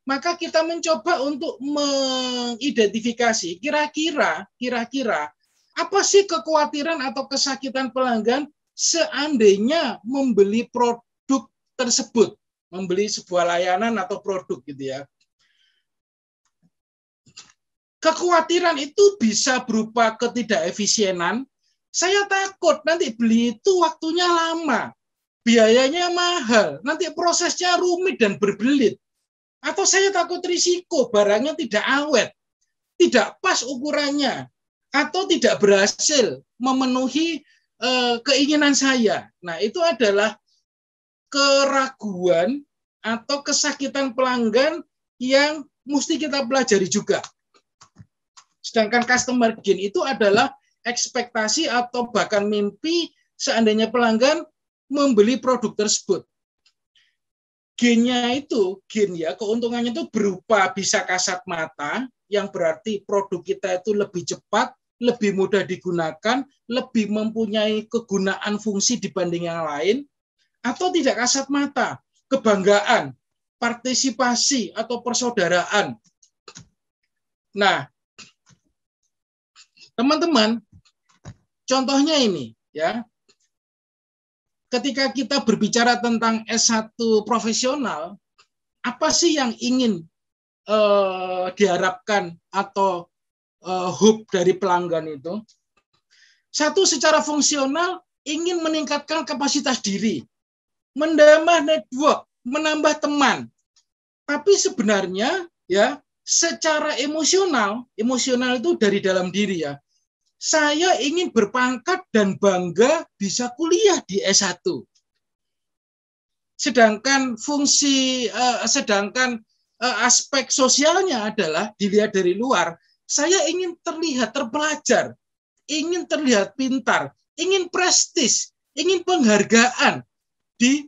maka kita mencoba untuk mengidentifikasi kira-kira apa sih kekhawatiran atau kesakitan pelanggan seandainya membeli produk tersebut, membeli sebuah layanan atau produk gitu ya. Kekhawatiran itu bisa berupa ketidakefisienan. Saya takut nanti beli itu waktunya lama, biayanya mahal, nanti prosesnya rumit dan berbelit. Atau saya takut risiko barangnya tidak awet, tidak pas ukurannya, atau tidak berhasil memenuhi keinginan saya. Nah, itu adalah keraguan atau kesakitan pelanggan yang mesti kita pelajari juga. Sedangkan customer gain itu adalah ekspektasi atau bahkan mimpi seandainya pelanggan membeli produk tersebut. Gain-nya itu, gain ya, keuntungannya itu berupa bisa kasat mata, yang berarti produk kita itu lebih cepat, lebih mudah digunakan, lebih mempunyai kegunaan fungsi dibanding yang lain, atau tidak kasat mata, kebanggaan, partisipasi, atau persaudaraan. Nah, teman-teman, contohnya ini, ya. Ketika kita berbicara tentang S1 profesional, apa sih yang ingin diharapkan atau hope dari pelanggan itu? Satu, secara fungsional ingin meningkatkan kapasitas diri, menambah network, menambah teman. Tapi sebenarnya ya secara emosional itu dari dalam diri ya. Saya ingin berpangkat dan bangga bisa kuliah di S1. Sedangkan aspek sosialnya adalah dilihat dari luar, saya ingin terlihat terpelajar, ingin terlihat pintar, ingin prestis, ingin penghargaan di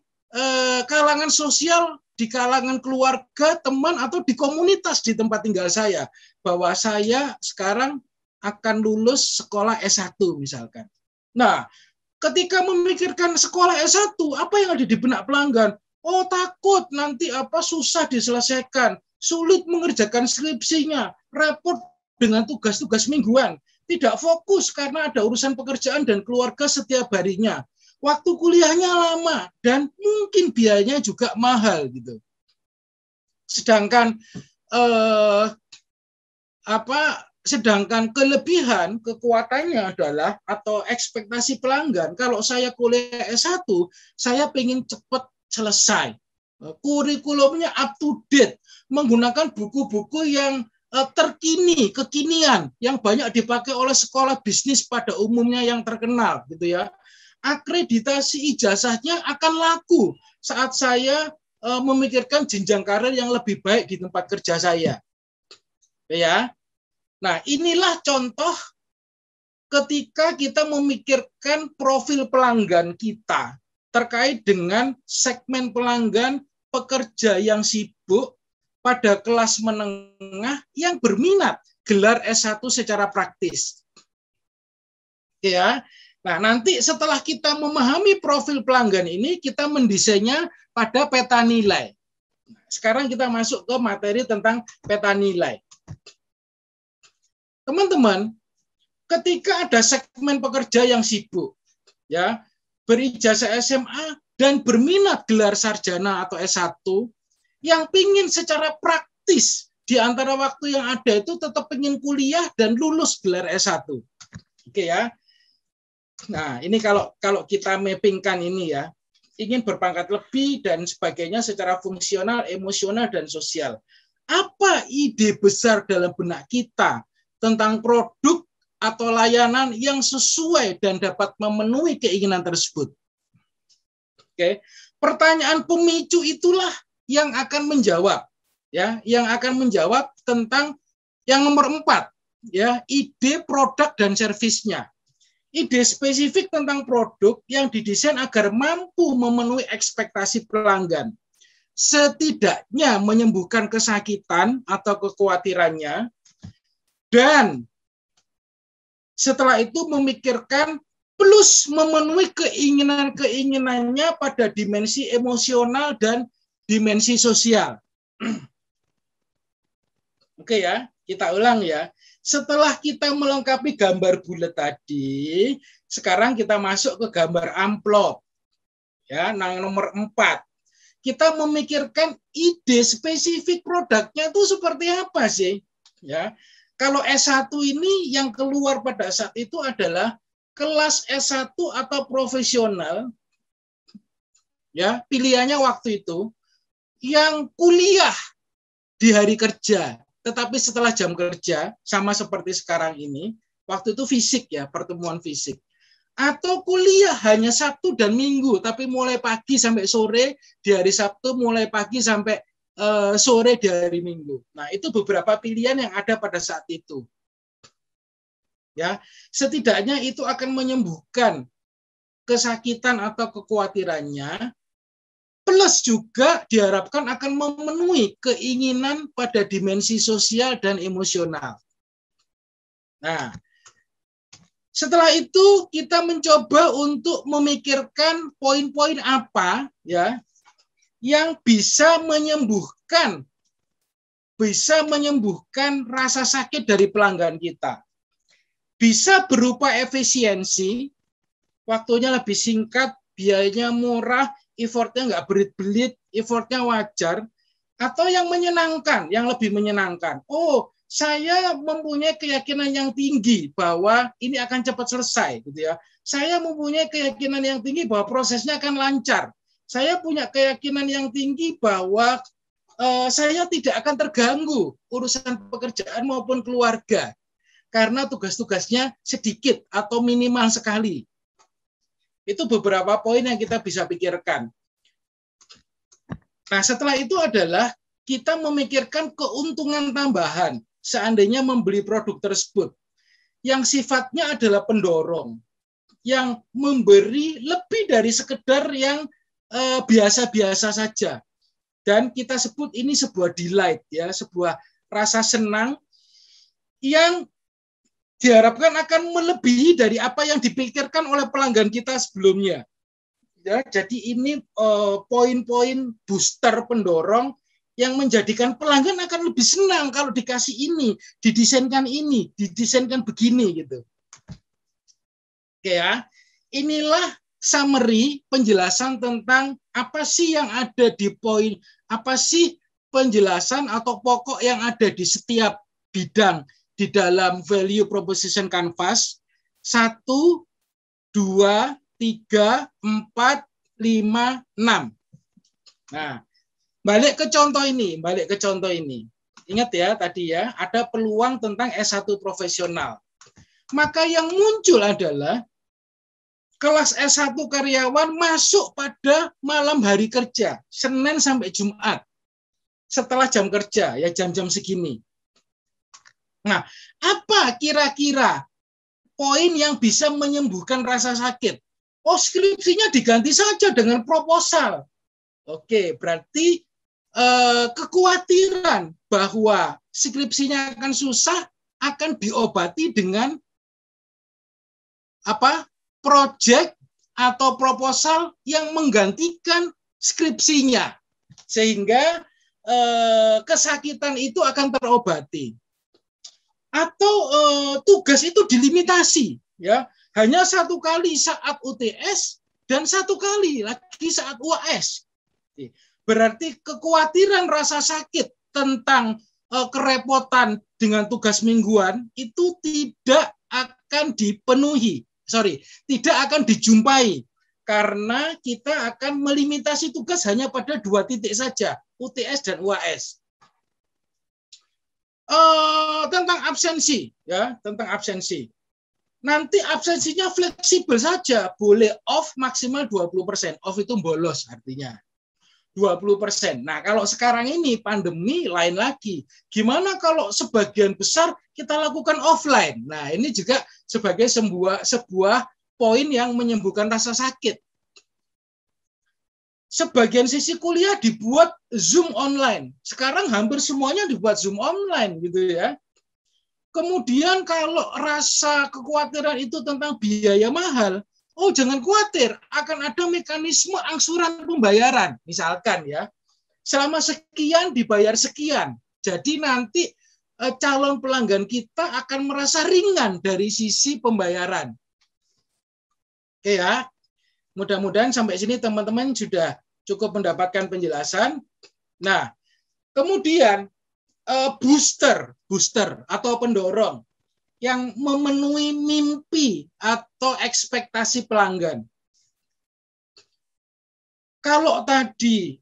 kalangan sosial, di kalangan keluarga, teman, atau di komunitas di tempat tinggal saya, bahwa saya sekarang akan lulus sekolah S1 misalkan. Nah, ketika memikirkan sekolah S1, apa yang ada di benak pelanggan? Oh, takut nanti susah diselesaikan, sulit mengerjakan skripsinya, repot dengan tugas-tugas mingguan, tidak fokus karena ada urusan pekerjaan dan keluarga setiap harinya. Waktu kuliahnya lama dan mungkin biayanya juga mahal gitu. Sedangkan kelebihan, kekuatannya adalah atau ekspektasi pelanggan, kalau saya kuliah S1, saya pengen cepat selesai. Kurikulumnya up to date, menggunakan buku-buku yang kekinian, yang banyak dipakai oleh sekolah bisnis pada umumnya yang terkenal, gitu ya. Akreditasi ijazahnya akan laku saat saya memikirkan jenjang karir yang lebih baik di tempat kerja saya. Ya. Nah, inilah contoh ketika kita memikirkan profil pelanggan kita terkait dengan segmen pelanggan pekerja yang sibuk pada kelas menengah yang berminat gelar S1 secara praktis. Ya. Nah, nanti setelah kita memahami profil pelanggan ini, kita mendesainnya pada peta nilai. Sekarang kita masuk ke materi tentang peta nilai. Teman-teman, ketika ada segmen pekerja yang sibuk, ya, berijazah SMA dan berminat gelar sarjana atau S1, yang pingin secara praktis di antara waktu yang ada itu tetap ingin kuliah dan lulus gelar S1. Oke ya. Nah, ini kalau kita mappingkan ini ya, ingin berpangkat lebih dan sebagainya secara fungsional, emosional, dan sosial. Apa ide besar dalam benak kita tentang produk atau layanan yang sesuai dan dapat memenuhi keinginan tersebut? Oke, pertanyaan pemicu itulah yang akan menjawab, ya, yang akan menjawab tentang yang nomor 4, ya, ide produk dan servisnya. ide spesifik tentang produk yang didesain agar mampu memenuhi ekspektasi pelanggan. Setidaknya menyembuhkan kesakitan atau kekhawatirannya, dan setelah itu memikirkan plus memenuhi keinginan-keinginannya pada dimensi emosional dan dimensi sosial. Oke ya, kita ulang ya. Setelah kita melengkapi gambar bulat tadi, sekarang kita masuk ke gambar amplop. Ya, nomor 4. Kita memikirkan ide spesifik produknya itu seperti apa sih? Ya. Kalau S1 ini yang keluar pada saat itu adalah kelas S1 atau profesional. Ya, pilihannya waktu itu yang kuliah di hari kerja. Tetapi setelah jam kerja, sama seperti sekarang ini, waktu itu fisik ya, pertemuan fisik. Atau kuliah hanya Sabtu dan Minggu, tapi mulai pagi sampai sore di hari Sabtu, mulai pagi sampai sore di hari Minggu. Nah, itu beberapa pilihan yang ada pada saat itu. Ya, setidaknya itu akan menyembuhkan kesakitan atau kekhawatirannya. Plus juga diharapkan akan memenuhi keinginan pada dimensi sosial dan emosional. Nah, setelah itu kita mencoba untuk memikirkan poin-poin apa ya yang bisa menyembuhkan rasa sakit dari pelanggan kita. Bisa berupa efisiensi, waktunya lebih singkat, biayanya murah, effortnya nggak belit-belit, effortnya wajar, atau yang menyenangkan, yang lebih menyenangkan. Oh, saya mempunyai keyakinan yang tinggi bahwa ini akan cepat selesai, gitu ya. Saya mempunyai keyakinan yang tinggi bahwa prosesnya akan lancar. Saya punya keyakinan yang tinggi bahwa saya tidak akan terganggu urusan pekerjaan maupun keluarga, karena tugas-tugasnya sedikit atau minimal sekali. Itu beberapa poin yang kita bisa pikirkan. Nah, setelah itu adalah kita memikirkan keuntungan tambahan seandainya membeli produk tersebut yang sifatnya adalah pendorong, yang memberi lebih dari sekedar yang biasa-biasa saja. Dan kita sebut ini sebuah delight, ya, sebuah rasa senang yang diharapkan akan melebihi dari apa yang dipikirkan oleh pelanggan kita sebelumnya. Ya, jadi ini poin-poin booster pendorong yang menjadikan pelanggan akan lebih senang kalau dikasih ini, didesainkan begini gitu. Oke ya, inilah summary penjelasan tentang apa sih yang ada di poin, apa sih penjelasan atau pokok yang ada di setiap bidang di dalam value proposition canvas 1, 2, 3, 4, 5, 6. Nah, balik ke contoh ini. Ingat ya tadi ya, ada peluang tentang S1 profesional. Maka yang muncul adalah kelas S1 karyawan masuk pada malam hari kerja, Senin sampai Jumat. Setelah jam kerja, ya jam-jam segini. Nah, apa kira-kira poin yang bisa menyembuhkan rasa sakit? Oh, skripsinya diganti saja dengan proposal. Oke, berarti kekhawatiran bahwa skripsinya akan susah akan diobati dengan apa? Project atau proposal yang menggantikan skripsinya, sehingga kesakitan itu akan terobati. Atau tugas itu dilimitasi, ya, hanya 1 kali saat UTS dan 1 kali lagi saat UAS. Berarti kekhawatiran rasa sakit tentang kerepotan dengan tugas mingguan itu tidak akan tidak akan dijumpai, karena kita akan melimitasi tugas hanya pada 2 titik saja, UTS dan UAS. Tentang absensi, ya, tentang absensi. Nanti absensinya fleksibel saja, boleh off maksimal 20%. Off itu bolos artinya. 20%. Nah, kalau sekarang ini pandemi lain lagi. Gimana kalau sebagian besar kita lakukan offline? Nah, ini juga sebagai sebuah poin yang menyembuhkan rasa sakit. Sebagian sisi kuliah dibuat Zoom online. Sekarang hampir semuanya dibuat Zoom online gitu ya. Kemudian kalau rasa kekhawatiran itu tentang biaya mahal, oh jangan khawatir, akan ada mekanisme angsuran pembayaran. Misalkan ya, selama sekian dibayar sekian. Jadi nanti calon pelanggan kita akan merasa ringan dari sisi pembayaran. Oke ya, mudah-mudahan sampai sini teman-teman sudah cukup mendapatkan penjelasan. Nah, kemudian booster atau pendorong yang memenuhi mimpi atau ekspektasi pelanggan. Kalau tadi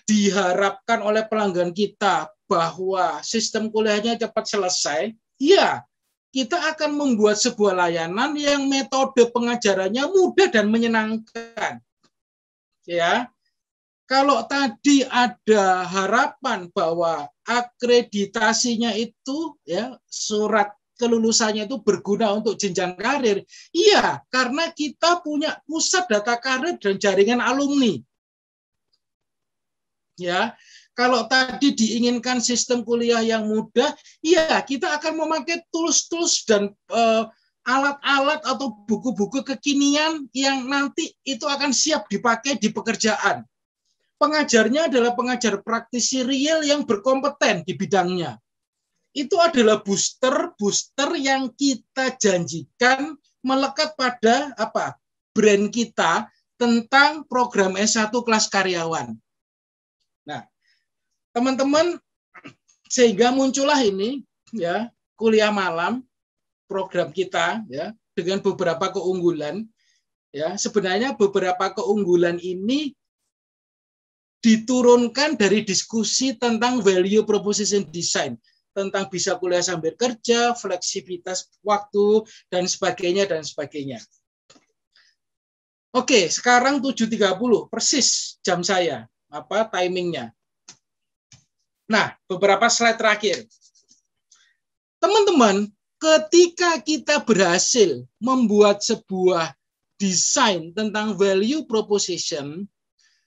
diharapkan oleh pelanggan kita bahwa sistem kuliahnya cepat selesai, ya kita akan membuat sebuah layanan yang metode pengajarannya mudah dan menyenangkan. Ya, kalau tadi ada harapan bahwa akreditasinya itu, ya surat kelulusannya itu berguna untuk jenjang karir. Iya, karena kita punya pusat data karir dan jaringan alumni. Ya, kalau tadi diinginkan sistem kuliah yang mudah, iya kita akan memakai tools-tools dan alat-alat atau buku-buku kekinian yang nanti itu akan siap dipakai di pekerjaan. Pengajarnya adalah pengajar praktisi real yang berkompeten di bidangnya. Itu adalah booster yang kita janjikan melekat pada brand kita tentang program S1 kelas karyawan. Nah, teman-teman, sehingga muncullah ini ya kuliah malam program kita ya dengan beberapa keunggulan. Ya, sebenarnya beberapa keunggulan ini diturunkan dari diskusi tentang value proposition design, tentang bisa kuliah sambil kerja, fleksibilitas waktu, dan sebagainya. Oke, sekarang 7.30, persis jam saya, timingnya. Nah, beberapa slide terakhir. Teman-teman, ketika kita berhasil membuat sebuah desain tentang value proposition,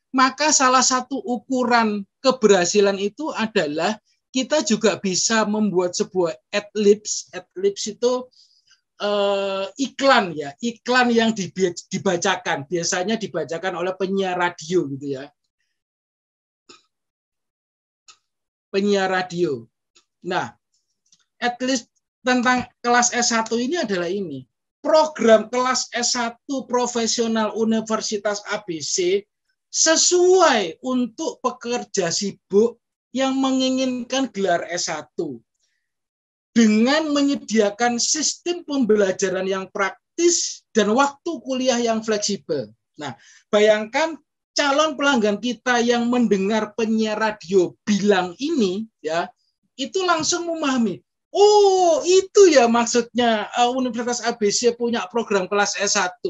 maka salah satu ukuran keberhasilan itu adalah kita juga bisa membuat sebuah adlibs. Adlibs itu iklan ya, iklan yang dibacakan, biasanya dibacakan oleh penyiar radio gitu ya. Penyiar radio. Nah, adlibs tentang kelas S1 ini adalah ini. Program kelas S1 profesional Universitas ABC sesuai untuk pekerja sibuk yang menginginkan gelar S1 dengan menyediakan sistem pembelajaran yang praktis dan waktu kuliah yang fleksibel. Nah, bayangkan calon pelanggan kita yang mendengar penyiar radio bilang ini, ya, itu langsung memahami. Oh, itu ya maksudnya Universitas ABC punya program kelas S1.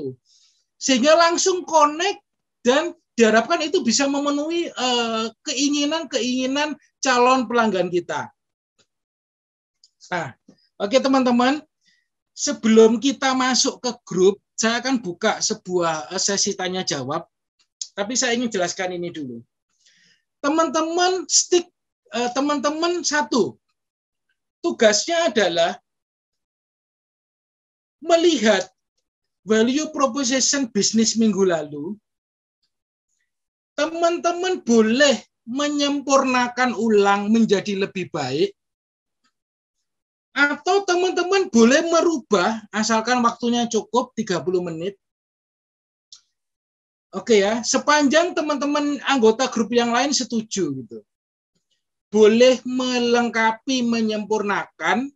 Sehingga langsung connect dan diharapkan itu bisa memenuhi keinginan calon pelanggan kita. Nah, oke teman-teman, sebelum kita masuk ke grup, saya akan buka sebuah sesi tanya jawab. Tapi saya ingin jelaskan ini dulu. Teman-teman satu, tugasnya adalah melihat value proposition bisnis minggu lalu. Teman-teman boleh menyempurnakan ulang menjadi lebih baik, atau teman-teman boleh merubah asalkan waktunya cukup 30 menit. Oke ya, sepanjang teman-teman anggota grup yang lain setuju gitu. Boleh melengkapi, menyempurnakan,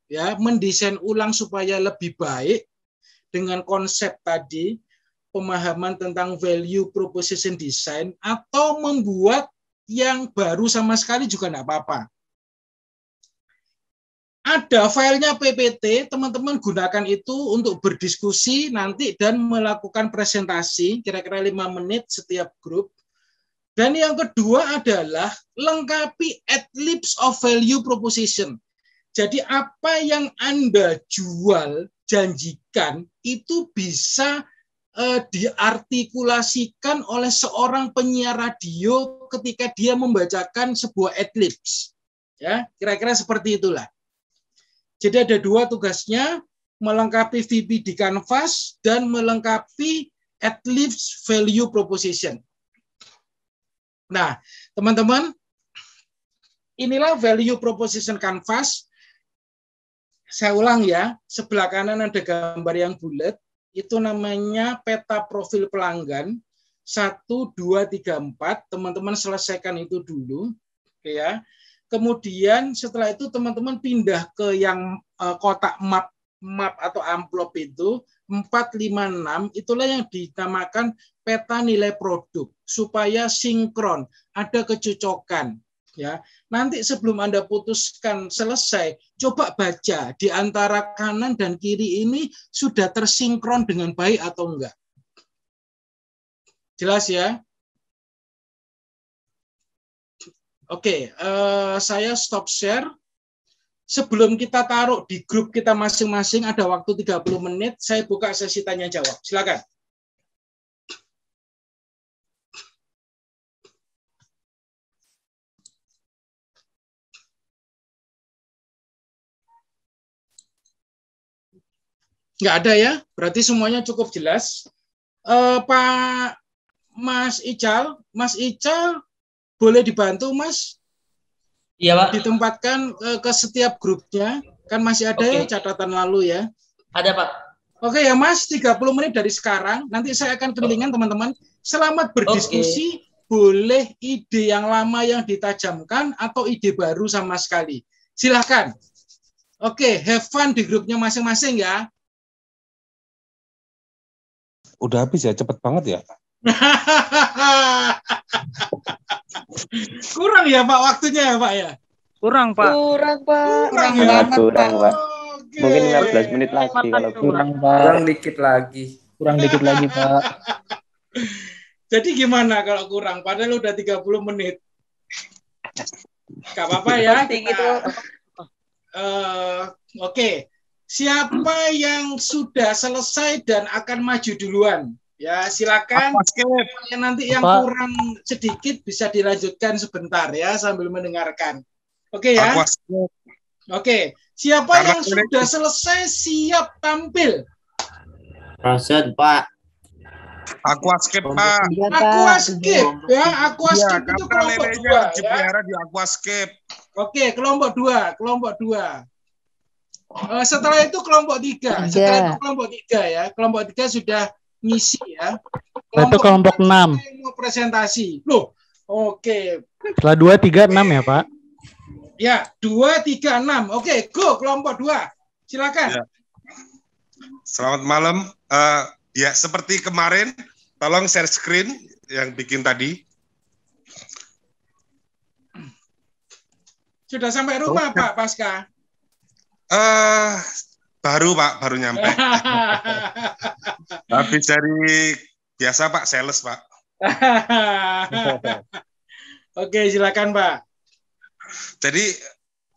ya, mendesain ulang supaya lebih baik dengan konsep tadi, pemahaman tentang value proposition design, atau membuat yang baru sama sekali juga enggak apa-apa. Ada filenya PPT, teman-teman gunakan itu untuk berdiskusi nanti dan melakukan presentasi, kira-kira 5 menit setiap grup. Dan yang kedua adalah lengkapi at-libs of value proposition. Jadi apa yang Anda jual, janjikan, itu bisa diartikulasikan oleh seorang penyiar radio ketika dia membacakan sebuah ad-libs. Ya, kira-kira seperti itulah. Jadi ada dua tugasnya, melengkapi VB di Canvas dan melengkapi ad-libs value proposition. Nah, teman-teman, inilah value proposition Canvas. Saya ulang ya, sebelah kanan ada gambar yang bulat. Itu namanya peta profil pelanggan 1, 2, 3, 4. Teman-teman selesaikan itu dulu, ya. Kemudian setelah itu teman-teman pindah ke yang kotak map atau amplop itu 4, 5, 6. Itulah yang dinamakan peta nilai produk supaya sinkron, ada kecocokan. Ya, nanti sebelum Anda putuskan selesai, coba baca di antara kanan dan kiri ini sudah tersinkron dengan baik atau enggak. Jelas ya? Oke, saya stop share. Sebelum kita taruh di grup kita masing-masing, ada waktu 30 menit, saya buka sesi tanya jawab. Silakan. Nggak ada ya, berarti semuanya cukup jelas. Pak Mas Ical boleh dibantu Mas? Iya Pak. Ditempatkan ke setiap grupnya, kan masih ada ya catatan lalu ya? Ada Pak. Oke ya Mas, 30 menit dari sekarang, nanti saya akan kelilingan teman-teman. Selamat berdiskusi, boleh ide yang lama yang ditajamkan atau ide baru sama sekali. Silahkan. Oke, have fun di grupnya masing-masing ya. Udah habis ya, cepet banget ya. Kurang ya Pak waktunya ya Pak ya? Kurang Pak. Kurang Pak. Kurang Pak. Mungkin 15 menit lagi kalau kurang Pak. Kurang dikit lagi. Kurang dikit lagi Pak. Jadi gimana kalau kurang? Padahal udah 30 menit. Gak apa-apa ya. Oke. Siapa yang sudah selesai dan akan maju duluan? Ya, silakan. Nanti yang kurang sedikit bisa dilanjutkan sebentar ya sambil mendengarkan. Oke ya. Oke. Siapa yang sudah selesai siap tampil? Rasid, Pak. Aquascape, Pak. Aquascape ya, Aquascape itu kelompok 2 ya. Di Aquascape. Oke, kelompok 2. Setelah itu kelompok 3. Setelah itu kelompok 3 ya. Kelompok 3 sudah ngisi ya. Itu kelompok 6. Mau presentasi. Loh. Oke. Setelah 2, 3, 6 ya, Pak? Ya, 2, 3, 6. Oke, go kelompok 2. Silakan. Ya. Selamat malam. Ya, seperti kemarin, tolong share screen yang bikin tadi. Sudah sampai rumah, Pak Pasca? Baru Pak, baru nyampe. Habis dari biasa Pak, sales Pak. Oke, silakan Pak. Jadi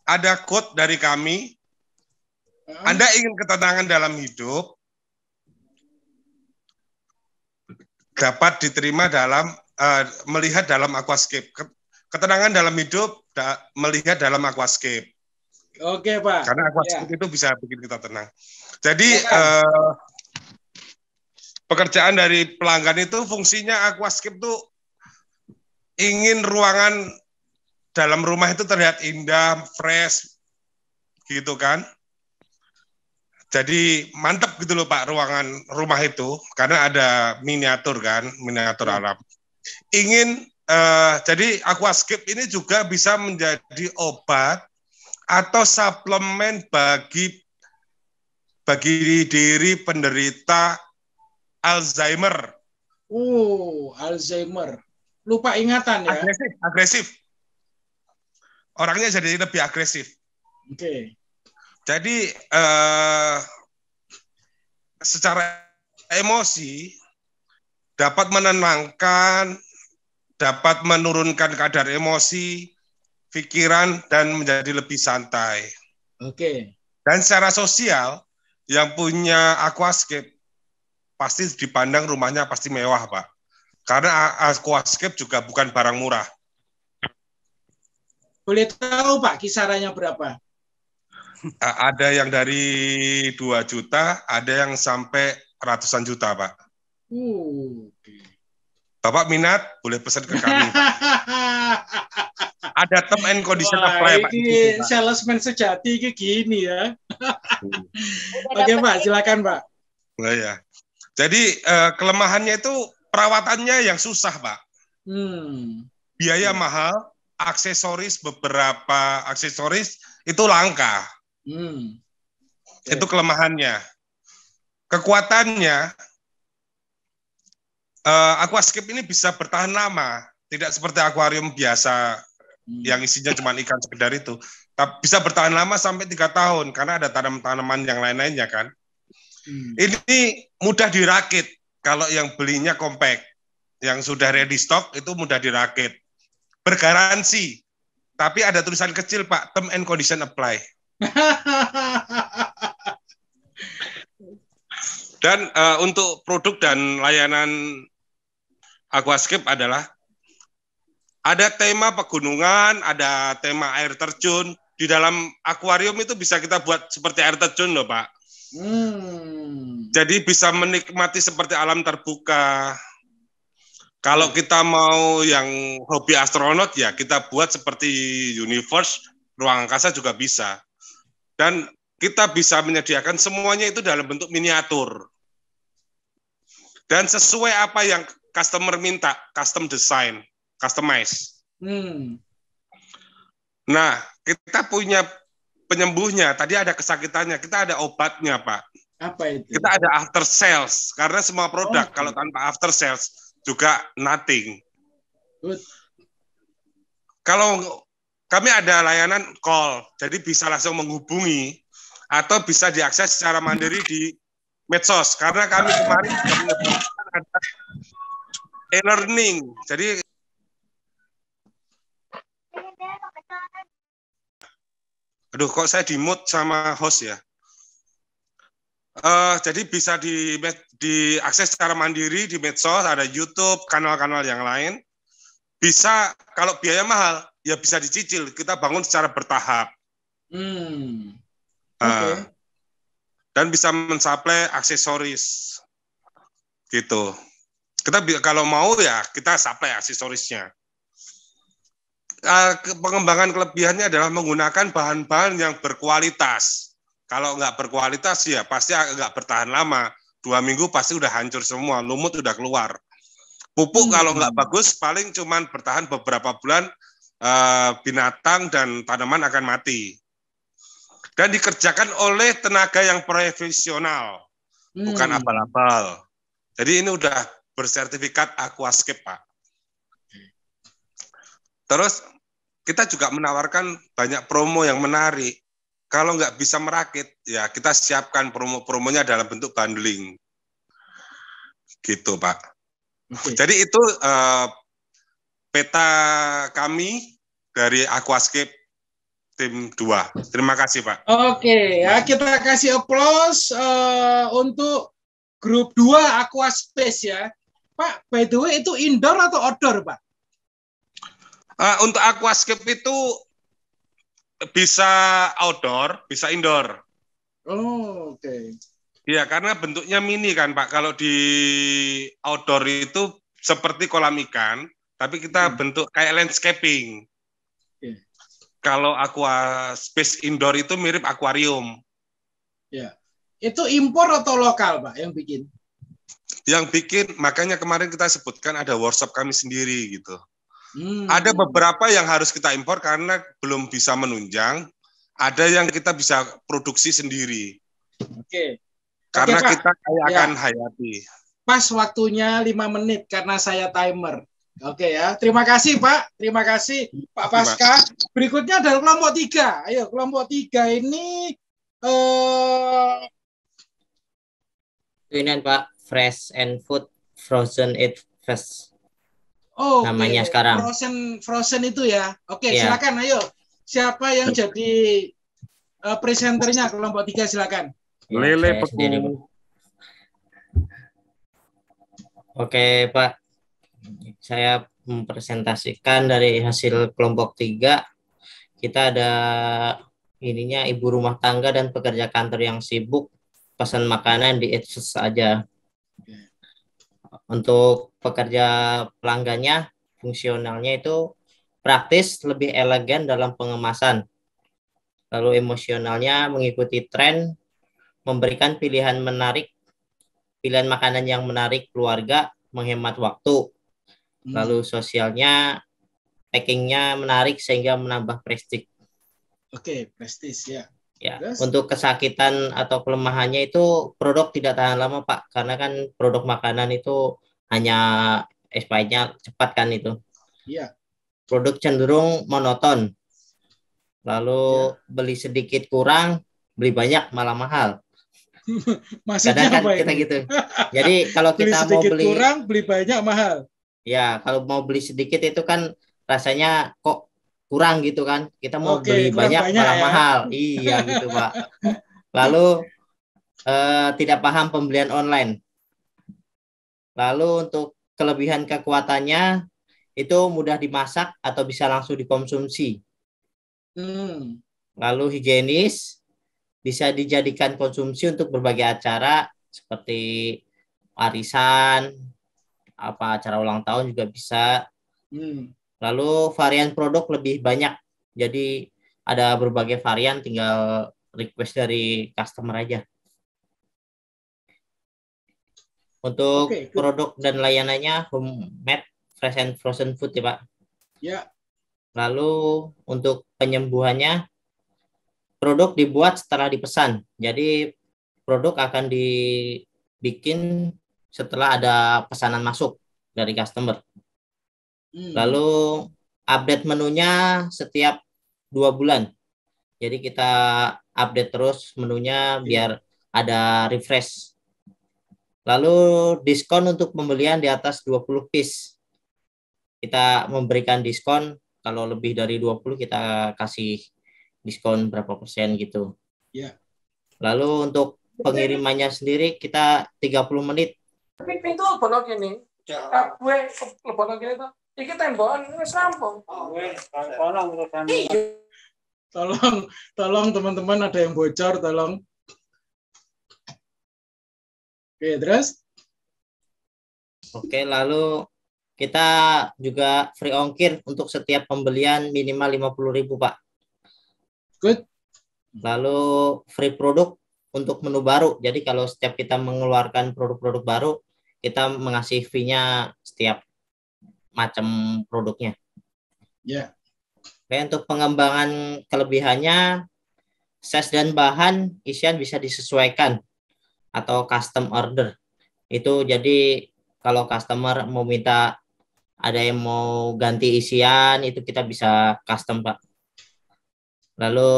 ada quote dari kami. Anda ingin ketenangan dalam hidup, dapat diterima dalam melihat dalam Aquascape. Ketenangan dalam hidup melihat dalam Aquascape. Oke Pak. Karena Aquascape itu bisa bikin kita tenang. Jadi pekerjaan dari pelanggan itu fungsinya Aquascape itu ingin ruangan dalam rumah itu terlihat indah, fresh, gitu kan. Jadi mantap gitu loh Pak ruangan rumah itu karena ada miniatur kan, miniatur alam. Jadi Aquascape ini juga bisa menjadi obat atau suplemen bagi diri penderita Alzheimer. Alzheimer. Lupa ingatan ya. Agresif. Orangnya jadi lebih agresif. Oke. Jadi secara emosi dapat menenangkan dapat menurunkan kadar emosi, pikiran, dan menjadi lebih santai. Oke. Dan secara sosial, yang punya aquascape pasti dipandang rumahnya pasti mewah, Pak. Karena aquascape juga bukan barang murah. Boleh tahu Pak kisarannya berapa? Ada yang dari 2 juta, ada yang sampai ratusan juta, Pak. Bapak minat, boleh pesan ke kami, Pak. Ada term and condition apply, Pak. Ini salesman sejati kayak gini ya. Oke, Pak, silakan, Pak. Nah, ya. Jadi kelemahannya itu perawatannya yang susah, Pak. Biaya mahal, beberapa aksesoris itu langka. Itu kelemahannya. Kekuatannya, aquascape ini bisa bertahan lama, tidak seperti akuarium biasa yang isinya cuma ikan sekedar itu. Tapi bisa bertahan lama sampai 3 tahun karena ada tanaman-tanaman yang lain-lainnya kan. Ini mudah dirakit kalau yang belinya compact. Yang sudah ready stock itu mudah dirakit. Bergaransi. Tapi ada tulisan kecil, Pak, term and condition apply. Dan untuk produk dan layanan aquascape adalah ada tema pegunungan, ada tema air terjun. Di dalam akuarium itu bisa kita buat seperti air terjun loh, Pak. Jadi bisa menikmati seperti alam terbuka. Kalau kita mau yang hobi astronot ya kita buat seperti universe, ruang angkasa juga bisa. Dan kita bisa menyediakan semuanya itu dalam bentuk miniatur. Dan sesuai apa yang customer minta, custom design, customize. Nah, kita punya penyembuhnya. Tadi ada kesakitannya, kita ada obatnya, Pak. Apa itu? Kita ada after sales, karena semua produk kalau tanpa after sales juga nothing. Kalau kami ada layanan call, jadi bisa langsung menghubungi atau bisa diakses secara mandiri di medsos. Karena kami kemarin ada e-learning, jadi aduh kok saya di-mute sama host ya. Jadi bisa diakses secara mandiri di medsos, ada YouTube, kanal-kanal yang lain. Bisa, kalau biaya mahal, ya bisa dicicil. Kita bangun secara bertahap. Dan bisa mensuplai aksesoris. Gitu. Kita kalau mau ya kita supply aksesorisnya. Pengembangan kelebihannya adalah menggunakan bahan-bahan yang berkualitas. Kalau nggak berkualitas ya pasti nggak bertahan lama. 2 minggu pasti udah hancur semua, lumut udah keluar. Pupuk kalau nggak bagus paling cuman bertahan beberapa bulan, binatang dan tanaman akan mati. Dan dikerjakan oleh tenaga yang profesional, bukan abal-abal. Jadi ini udah bersertifikat aquascape, Pak. Terus kita juga menawarkan banyak promo yang menarik. Kalau nggak bisa merakit, ya kita siapkan promo-promonya dalam bentuk bundling. Gitu, Pak. Jadi itu peta kami dari Aquascape tim 2. Terima kasih, Pak. Oke, ya kita kasih aplaus untuk grup 2 Aquaspace ya. Pak, by the way itu indoor atau outdoor, Pak? Untuk Aquascape itu bisa outdoor, bisa indoor. Oke. Iya, karena bentuknya mini kan, Pak. Kalau di outdoor itu seperti kolam ikan, tapi kita bentuk kayak landscaping. Kalau Aquaspace indoor itu mirip akuarium. Ya. Itu impor atau lokal, Pak, yang bikin? Yang bikin, makanya kemarin kita sebutkan ada workshop kami sendiri gitu. Ada beberapa yang harus kita impor karena belum bisa menunjang. Ada yang kita bisa produksi sendiri. Oke. Karena Oke, kita kayak akan Ya. hayati. Pas waktunya 5 menit karena saya timer. Oke ya. Terima kasih, Pak. Terima kasih, Pak Pasca. Berikutnya adalah kelompok 3. Ayo, kelompok 3 ini Ini Pak, fresh and food, frozen eat fresh. Oh, namanya sekarang. Frozen itu ya. Oke, Iya. silakan ayo. Siapa yang jadi presenternya kelompok 3 silakan. Ya, Lele saya sendiri, Pak. Peku. Oke, Pak. Saya mempresentasikan dari hasil kelompok 3. Kita ada ininya ibu rumah tangga dan pekerja kantor yang sibuk pesan makanan di Eats saja. Untuk pekerja pelanggannya, fungsionalnya itu praktis, lebih elegan dalam pengemasan. Lalu emosionalnya mengikuti tren, memberikan pilihan makanan yang menarik keluarga, menghemat waktu. Lalu sosialnya, packingnya menarik sehingga menambah prestige. Oke, prestis ya. Ya, Terus? untuk kesakitan atau kelemahannya itu produk tidak tahan lama, Pak, karena kan produk makanan itu hanya expirednya cepat kan itu. Iya. Produk cenderung monoton. Lalu beli sedikit kurang, beli banyak malah mahal. Maksudnya Kadang kan apa kita ini? gitu. Jadi kalau Beli kita mau sedikit beli kurang, beli banyak mahal. ya, kalau mau beli sedikit itu kan rasanya kok kurang gitu kan. Kita mau Oke, beli kurang banyak banyak malah ya. mahal. Iya gitu, Pak. Lalu tidak paham pembelian online. Lalu untuk kelebihan kekuatannya itu mudah dimasak atau bisa langsung dikonsumsi. Lalu higienis, bisa dijadikan konsumsi untuk berbagai acara seperti arisan, acara ulang tahun juga bisa. Lalu varian produk lebih banyak. Jadi ada berbagai varian, tinggal request dari customer aja. Untuk produk dan layanannya homemade, fresh and frozen food ya, Pak. Ya. Lalu untuk penyembuhannya, produk dibuat setelah dipesan. Jadi produk akan dibikin setelah ada pesanan masuk dari customer. Lalu update menunya setiap 2 bulan. Jadi kita update terus menunya biar ada refresh. Lalu diskon untuk pembelian di atas 20 piece. Kita memberikan diskon, kalau lebih dari 20 kita kasih diskon berapa persen gitu. Ya. Lalu untuk pengirimannya sendiri kita 30 menit. Pintu bono gini. Gue bono gini tuh. Iki tembakan wis rampung. Tolong teman-teman, ada yang bocor, tolong. Oke, terus? Oke, lalu kita juga free ongkir untuk setiap pembelian minimal 50.000, Pak. Good. Lalu free produk untuk menu baru. Jadi kalau setiap kita mengeluarkan produk-produk baru, kita mengasih fee-nya setiap macam produknya. Ya. Oke, untuk pengembangan kelebihannya, size dan bahan isian bisa disesuaikan atau custom order. Itu jadi kalau customer mau minta, ada yang mau ganti isian, itu kita bisa custom, Pak. Lalu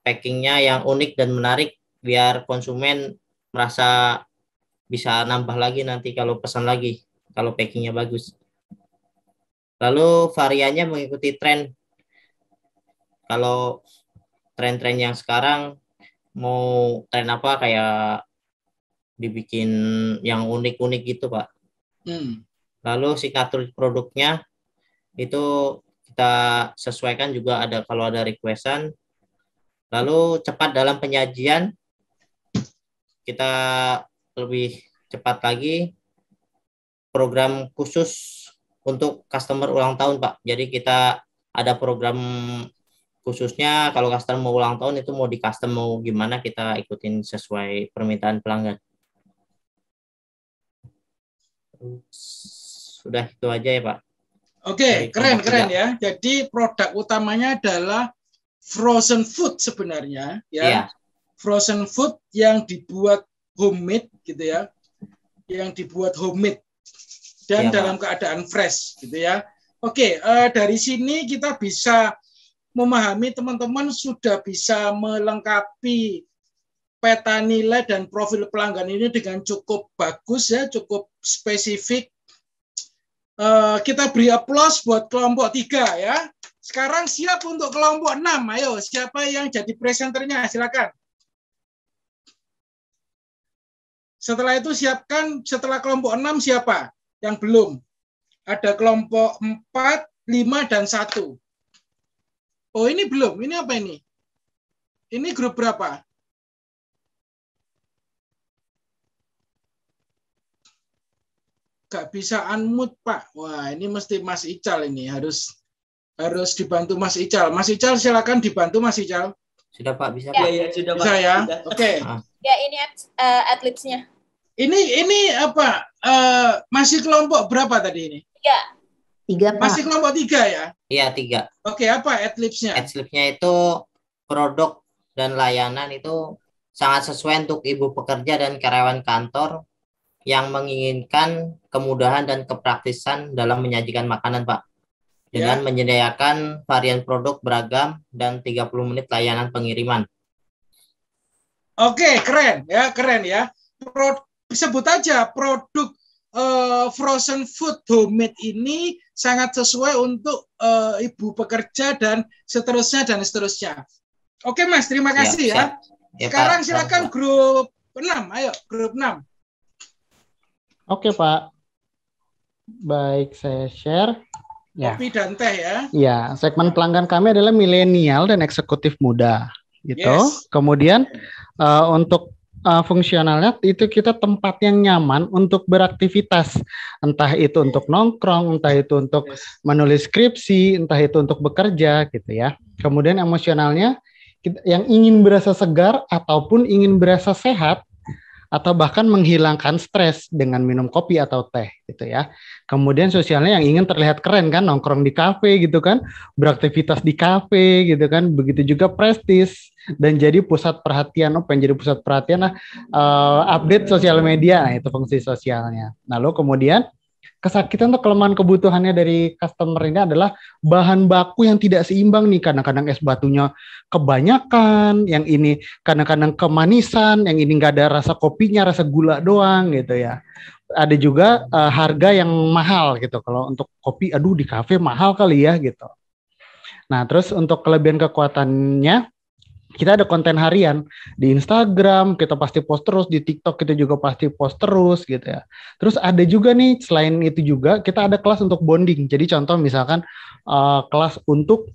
packingnya yang unik dan menarik biar konsumen merasa bisa nambah lagi nanti kalau pesan lagi, kalau packingnya bagus. Lalu variannya mengikuti tren. Kalau tren-tren yang sekarang mau tren apa, kayak dibikin yang unik-unik gitu, Pak. Lalu signature produknya itu kita sesuaikan juga, ada kalau ada requestan. Lalu cepat dalam penyajian, kita lebih cepat lagi. Program khusus untuk customer ulang tahun, Pak. Jadi kita ada program khususnya, kalau customer mau ulang tahun itu mau di custom mau gimana, kita ikutin sesuai permintaan pelanggan. Sudah itu aja ya, Pak. Oke, keren ya. Jadi produk utamanya adalah frozen food sebenarnya, ya. Iya. Frozen food yang dibuat homemade gitu ya. Yang dibuat homemade dan dalam keadaan fresh gitu ya. Oke, dari sini kita bisa memahami, teman-teman sudah bisa melengkapi peta nilai dan profil pelanggan ini dengan cukup bagus ya, cukup spesifik. Kita beri aplaus buat kelompok 3 ya. Sekarang siap untuk kelompok 6. Ayo, siapa yang jadi presenternya? Silakan. Setelah itu siapkan, setelah kelompok 6 siapa yang belum? Ada kelompok 4, 5, dan 1. Oh, ini belum. Ini apa ini? Ini grup berapa? Gak bisa unmute, Pak. Wah, ini mesti Mas Ical ini. Harus dibantu Mas Ical. Mas Ical, silakan dibantu Mas Ical. Sudah, Pak. Bisa, Ya, Pak. ya, sudah, Bisa Pak. ya? Sudah. Oke. Ya, ini adlibsnya. Ini apa? Masih kelompok berapa tadi ini? 3, Pak. Masih kelompok 3 ya? Iya, 3. Oke, apa adlibsnya? Adlibsnya itu produk dan layanan itu sangat sesuai untuk ibu pekerja dan karyawan kantor yang menginginkan kemudahan dan kepraktisan dalam menyajikan makanan, Pak. Dengan menyediakan varian produk beragam dan 30 menit layanan pengiriman. Oke, keren ya. Sebut aja produk frozen food homemade ini sangat sesuai untuk ibu pekerja dan seterusnya. Oke, Mas, terima kasih ya. Sekarang silakan grup 6. Ayo, grup 6. Oke, Pak. Baik, saya share. Ya. Kopi dan teh ya. Ya, segmen pelanggan kami adalah milenial dan eksekutif muda, gitu. Yes. Kemudian untuk fungsionalnya itu kita tempat yang nyaman untuk beraktivitas, entah itu untuk nongkrong, entah itu untuk menulis skripsi, entah itu untuk bekerja, gitu ya. Kemudian emosionalnya yang ingin berasa segar ataupun ingin berasa sehat, atau bahkan menghilangkan stres dengan minum kopi atau teh gitu ya. Kemudian sosialnya yang ingin terlihat keren kan, nongkrong di kafe gitu kan, beraktivitas di kafe gitu kan, begitu juga prestis dan jadi pusat perhatian. Pengen jadi pusat perhatian update sosial media, nah itu fungsi sosialnya. Lalu kemudian kesakitan atau kelemahan kebutuhannya dari customer ini adalah bahan baku yang tidak seimbang nih. Kadang-kadang es batunya kebanyakan, yang ini kadang-kadang kemanisan, yang ini nggak ada rasa kopinya, rasa gula doang gitu ya. Ada juga harga yang mahal gitu. Kalau untuk kopi, aduh di kafe mahal kali ya gitu. Nah terus untuk kelebihan kekuatannya, kita ada konten harian di Instagram, kita pasti post terus, di TikTok kita juga pasti post terus gitu ya. Terus ada juga nih, selain itu juga kita ada kelas untuk bonding. Jadi contoh misalkan kelas untuk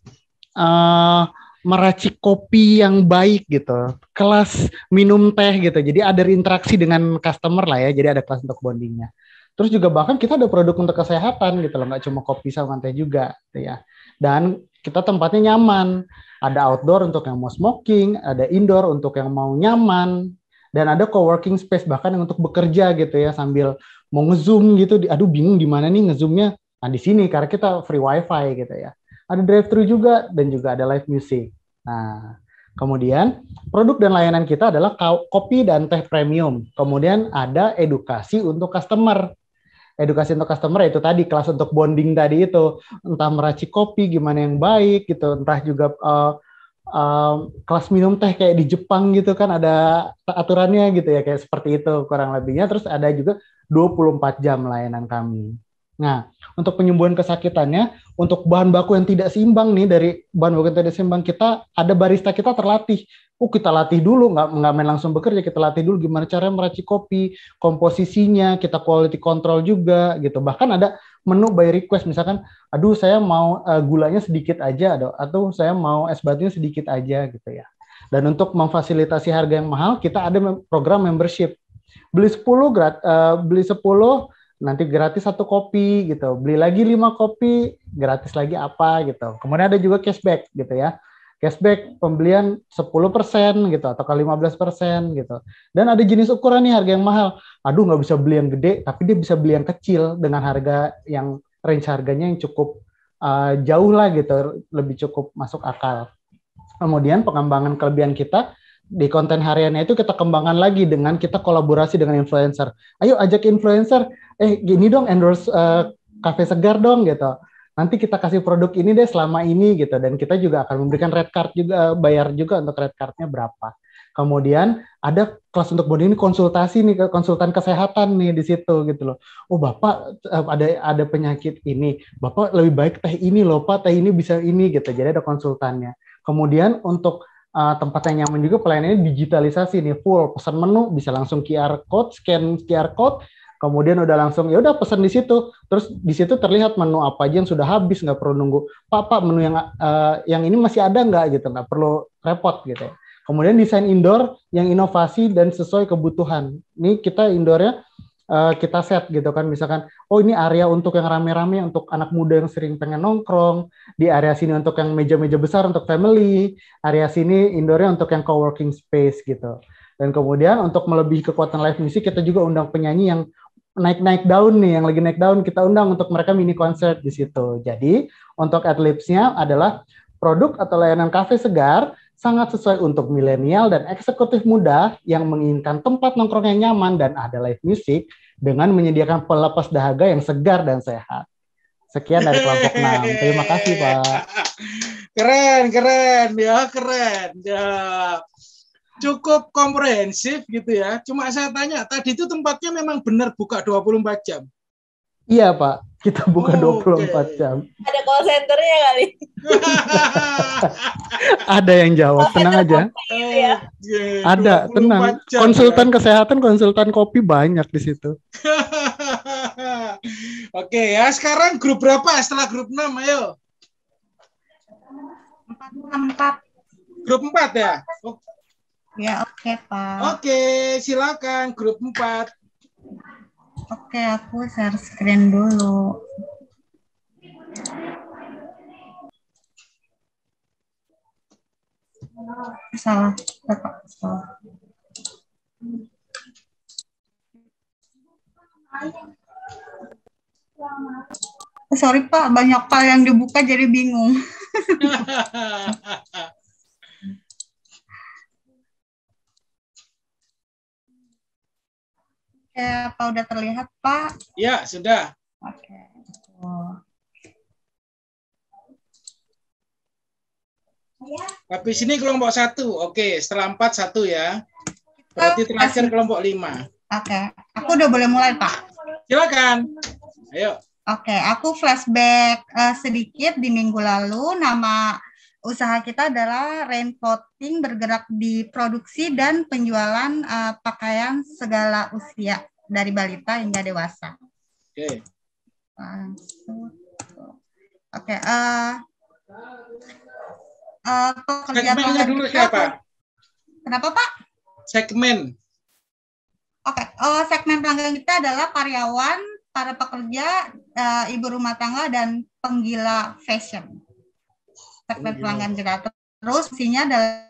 meracik kopi yang baik gitu, kelas minum teh gitu. Jadi ada interaksi dengan customer lah ya, jadi ada kelas untuk bondingnya. Terus juga bahkan kita ada produk untuk kesehatan gitu loh, nggak cuma kopi sama teh juga gitu ya. Dan kita tempatnya nyaman. Ada outdoor untuk yang mau smoking, ada indoor untuk yang mau nyaman, dan ada co-working space bahkan yang untuk bekerja gitu ya, sambil mau nge-zoom gitu, aduh bingung di mana nih nge-zoomnya, nah di sini karena kita free wifi gitu ya. Ada drive-thru juga, dan juga ada live music. Nah, kemudian produk dan layanan kita adalah kopi dan teh premium. Kemudian ada edukasi untuk customer. Edukasi untuk customer itu tadi kelas untuk bonding tadi itu, entah meracik kopi gimana yang baik gitu, entah juga kelas minum teh kayak di Jepang gitu kan, ada aturannya gitu ya, kayak seperti itu kurang lebihnya. Terus ada juga 24 jam layanan kami. Nah, untuk penyembuhan kesakitannya, untuk bahan baku yang tidak seimbang nih, dari bahan baku yang tidak seimbang kita, ada barista kita terlatih. Kita latih dulu, nggak main langsung bekerja, kita latih dulu gimana cara meracik kopi, komposisinya, kita quality control juga gitu. Bahkan ada menu by request, misalkan, aduh saya mau gulanya sedikit aja, atau saya mau es batunya sedikit aja gitu ya. Dan untuk memfasilitasi harga yang mahal, kita ada program membership. Beli 10 nanti gratis 1 kopi gitu. Beli lagi 5 kopi, gratis lagi apa gitu. Kemudian ada juga cashback gitu ya. Cashback pembelian 10% gitu atau 15% gitu. Dan ada jenis ukuran nih harga yang mahal. Aduh nggak bisa beli yang gede, tapi dia bisa beli yang kecil dengan harga yang range harganya yang cukup jauh lah gitu, lebih cukup masuk akal. Kemudian pengembangan kelebihan kita di konten hariannya itu kita kembangkan lagi dengan kita kolaborasi dengan influencer. Ayo ajak influencer, gini dong endorse Cafe Segar dong gitu. Nanti kita kasih produk ini deh selama ini gitu, dan kita juga akan memberikan red card juga, bayar juga untuk red cardnya berapa. Kemudian ada kelas untuk body ini konsultasi nih ke konsultan kesehatan nih di situ gitu loh. Oh Bapak ada penyakit ini, Bapak lebih baik teh ini loh Pak, teh ini bisa ini gitu. Jadi ada konsultannya. Kemudian untuk tempat yang nyaman juga pelayanannya digitalisasi nih, full pesan menu bisa langsung QR code, scan QR code, kemudian udah langsung ya udah pesan di situ. Terus di situ terlihat menu apa aja yang sudah habis, nggak perlu nunggu Pak menu yang ini masih ada nggak gitu, nggak perlu repot gitu ya. Kemudian desain indoor yang inovasi dan sesuai kebutuhan. Ini kita indoornya kita set gitu kan, misalkan oh ini area untuk yang rame-rame untuk anak muda yang sering pengen nongkrong, di area sini untuk yang meja-meja besar untuk family, area sini indoornya untuk yang co-working space gitu. Dan kemudian untuk melebihi kekuatan live music kita juga undang penyanyi yang naik daun nih, yang lagi naik daun kita undang untuk mereka mini konser di situ. Jadi untuk Adlibs-nya adalah produk atau layanan kafe segar sangat sesuai untuk milenial dan eksekutif muda yang menginginkan tempat nongkrong yang nyaman dan ada live music dengan menyediakan pelepas dahaga yang segar dan sehat. Sekian dari kelompok 6. Terima kasih, Pak. Keren ya. Cukup komprehensif gitu ya. Cuma saya tanya, tadi itu tempatnya memang benar buka 24 jam? Iya, Pak. Kita buka 24 jam. Ada call center-nya kali. Ada yang jawab, tenang aja. Ada, tenang. Konsultan kesehatan, konsultan kopi banyak di situ. Oke ya, sekarang grup berapa setelah grup 6? Ayo. 4. Grup 4 ya? Ya, oke, Pak. Oke, silakan grup 4. Oke, aku share screen dulu. Salah. Sorry Pak, banyak file yang dibuka jadi bingung. Oke, apa udah terlihat Pak? Ya, sudah. Oke. Habis ini kelompok 1. Oke, setelah 4 1 ya. Berarti terakhir kelompok 5. Oke, aku udah boleh mulai Pak. Silakan. Ayo. Oke, aku flashback sedikit di minggu lalu. Nama usaha kita adalah Rain Clothing, bergerak di produksi dan penjualan pakaian segala usia dari balita hingga dewasa. Oke. Oke. Pekerja segmennya dulu siapa? Kenapa Pak? Segmen. Oke. Segmen pelanggan kita adalah karyawan, para pekerja, ibu rumah tangga dan penggila fashion. Segmen pelanggan kita. Terus fungsinya adalah